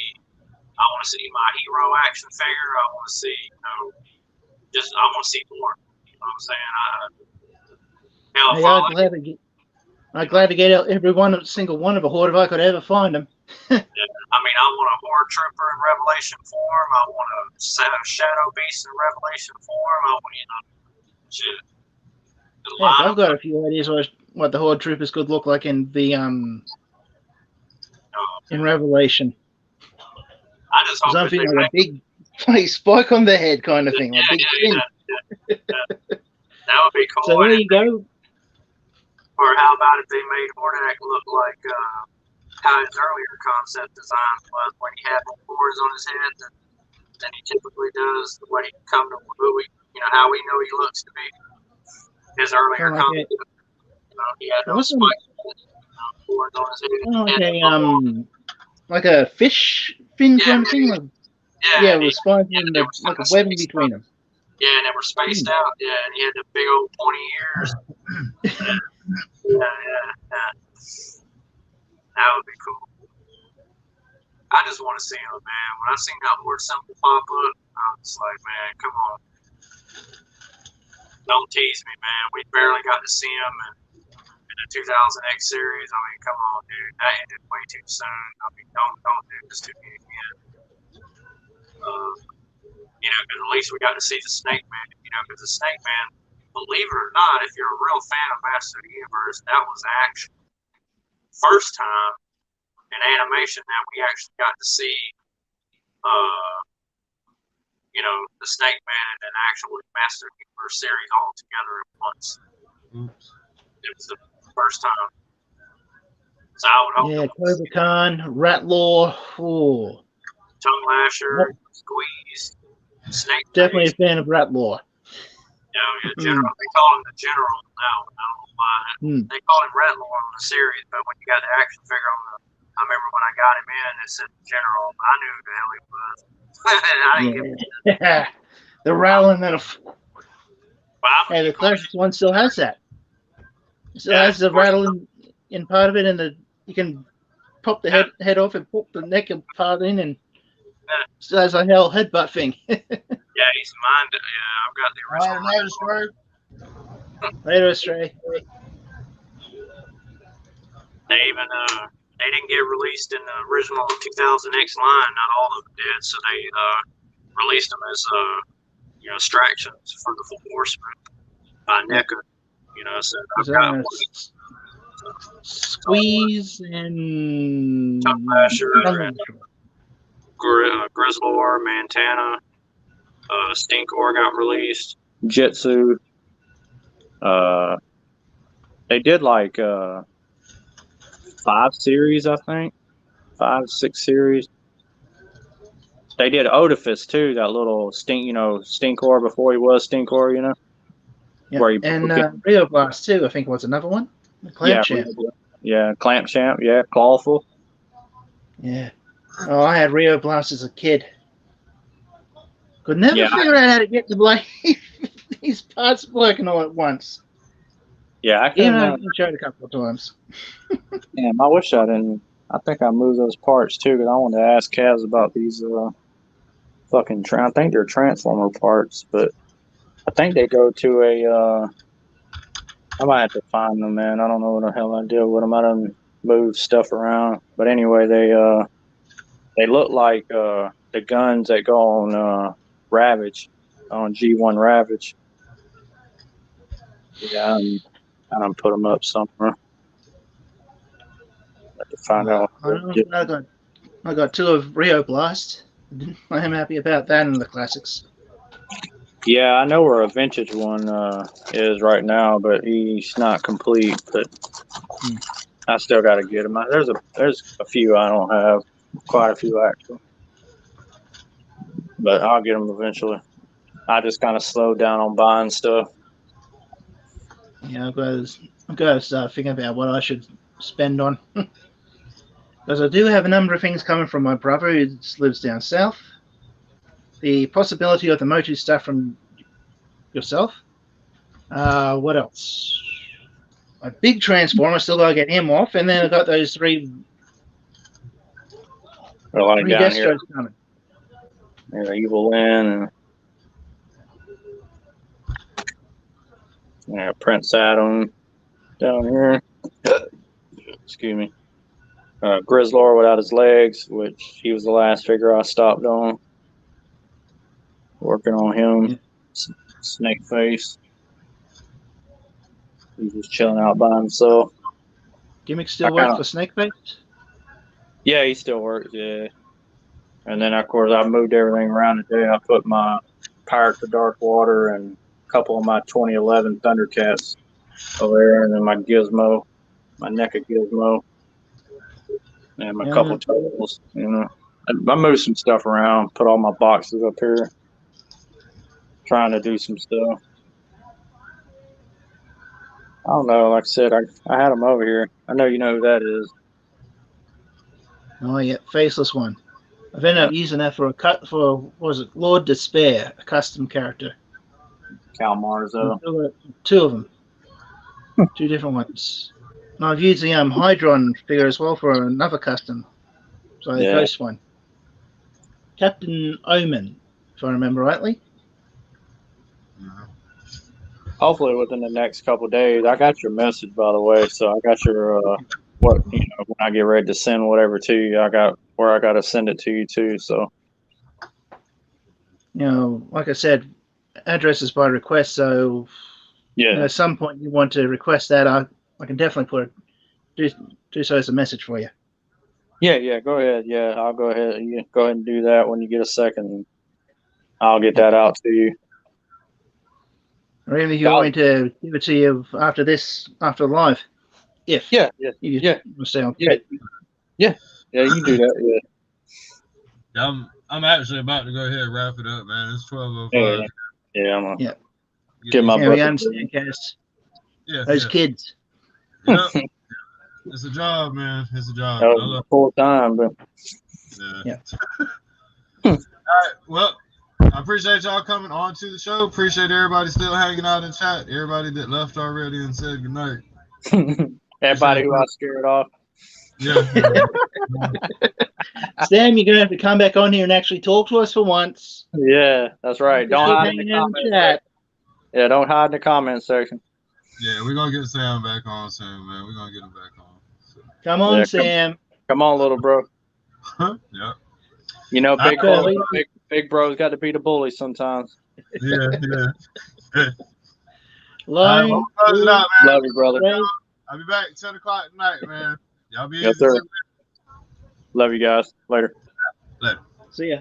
my hero action figure. I want to see, I want to see more. You know what I'm saying? I'm glad to get every single one of a Horde if I could ever find them. I mean, I want a Horde Trooper in Revelation form. I want a Shadow Beast in Revelation form. I want, shit. I've got a few ideas what the Horde Troopers could look like in the in Revelation. I just hope something like a big spike on the head kind of thing. Yeah, big that would be cool. So there you go. Or how about if they made Hordak look like how his earlier concept design was, when he had boards on his head than he typically does when he comes to how we know he looks to be. His earlier concept, he had those spikes boards on his head. Like a fish fin kind of thing. It was spikes and like a webbing between them. Yeah, and they were spaced out. Yeah, and he had the big old pointy ears. Yeah. That would be cool. I just want to see him, man. When I seen that Horde symbol pop up, I was like, man, come on. Don't tease me, man. We barely got to see him in the 2000X series. I mean, come on, dude. That ended way too soon. I mean, don't do this to me again. Because at least we got to see the Snake Man. Because the Snake Man, believe it or not, if you're a real fan of Master of the Universe, that was action. first time in animation that we actually got to see, the Snake Man and an actual Master Universe series all together at once. Oops. It was the first time. So I would hope Yeah, Cobra Khan, Ratlaw. Oh, Tongue Lasher, Squeeze, Snake definitely a Face. fan of Ratlaw. General. They call him the General now. I don't know why. They call him Ratlaw on the series, but when you got the action figure on I remember when I got him in, it said General. I knew who the hell he was. I didn't give Yeah. The rattling and a the classic one still has that. It still has the rattling in part of it, and you can pop the head off and pop the neck part in, and still has a headbutt thing. Yeah, he's mine. Yeah, I've got the original. Later, Stray. They didn't get released in the original 2000X line. Not all of them did, so they released them as extractions for the Full Horseman by NECA. So I've got Squeeze and Tongue Lasher, Grizzlor, Montana, Stinkor got released. Jitsu. They did like 5 series, I think. 5, 6 series. They did Oedipus too, that little Stinkor before he was Stinkor, Yeah. Where he and Rio Blast too, I think was another one. Clamp Champ. Yeah, Clamp Champ, yeah, Clawful. Yeah. Oh, I had Rio Blast as a kid. Could never figure out how to get the blade these parts working all at once. Yeah, I even though I showed a couple of times. Damn, I wish I didn't. I think I moved those parts too, because I wanted to ask Kaz about these I think they're Transformer parts, but I think they go to a. I might have to find them, man. I don't know what the hell I did with them. I done moved stuff around, but anyway, they look like the guns that go on Ravage, on G1 Ravage. Yeah, I done put them up somewhere. I have to find out. I got 2 of Rio Blast. I'm happy about that in the classics. Yeah, I know where a vintage one is right now, but he's not complete. But I still got to get him. There's a few I don't have, quite a few actually, but I'll get them eventually. I just kind of slowed down on buying stuff. Yeah, I've got to start thinking about what I should spend on. Because I do have a number of things coming from my brother who lives down south. The possibility of the Motu stuff from yourself. What else? A big Transformer, still got to get him off. And then I got those 3 Destros coming. Yeah, Evil Lyn and Prince Adam down here. Excuse me. Grizzlor without his legs, which he was the last figure I stopped on. Working on him. Yeah. Snake Face. He's just chilling out by himself. Gimmick still works for Snake Face? Yeah, he still works, yeah. And then, of course, I moved everything around today. I put my Pirates of Dark Water and a couple of my 2011 Thundercats over there, and then my Gizmo, my NECA Gizmo, and my couple Turtles, I moved some stuff around, put all my boxes up here, trying to do some stuff. I don't know. Like I said, I had them over here. I know you know who that is. Oh, yeah. Faceless one. I've ended up using that for what was it? Lord Despair, a custom character. Cal Marzo. 2 of them. 2 different ones. And I've used the Hydron figure as well for another custom. So the Ghost one. Captain Omen, if I remember rightly. Hopefully within the next couple of days. I got your message, by the way, so I got your when I get ready to send whatever to you, I got where I got to send it to you too. So, like I said, address is by request. So, at some point you want to request that, I can definitely put do so as a message for you. Yeah. Go ahead. Yeah, I'll go ahead. You go ahead and do that when you get a second. I'll get that out to you. Or even if you want me to give it to you after live. If Yeah. you sound Yeah, you do that. I'm actually about to go ahead and wrap it up, man. It's 12:05. Yeah. I'm gonna Yeah. get my we brother. understand, guys. Yeah, Those yeah. kids. Yep. It's a job, man. It's a job. That I was love full time, but Yeah. Yeah. All right. Well, I appreciate y'all coming on to the show. Appreciate everybody still hanging out in chat. Everybody that left already and said goodnight. everybody who I scared off. Yeah. Sam, you're gonna have to come back on here and actually talk to us for once. Yeah, that's right. Just Don't keep hide in the hanging out in comment chat. section. Yeah, don't hide in the comment section. Yeah, we're gonna get Sam back on soon, man. We're gonna get him back on. So. Come on, Yeah, Sam. Come on, little bro. Yeah. You know, big All bro, right. big bro's got to be the bully sometimes. Yeah. Line, We'll close it out, man. Love you, brother. right. I'll be back at 10 o'clock tonight, man. Y'all be Yes, easy. sir. Love you guys. Later. Later. See ya.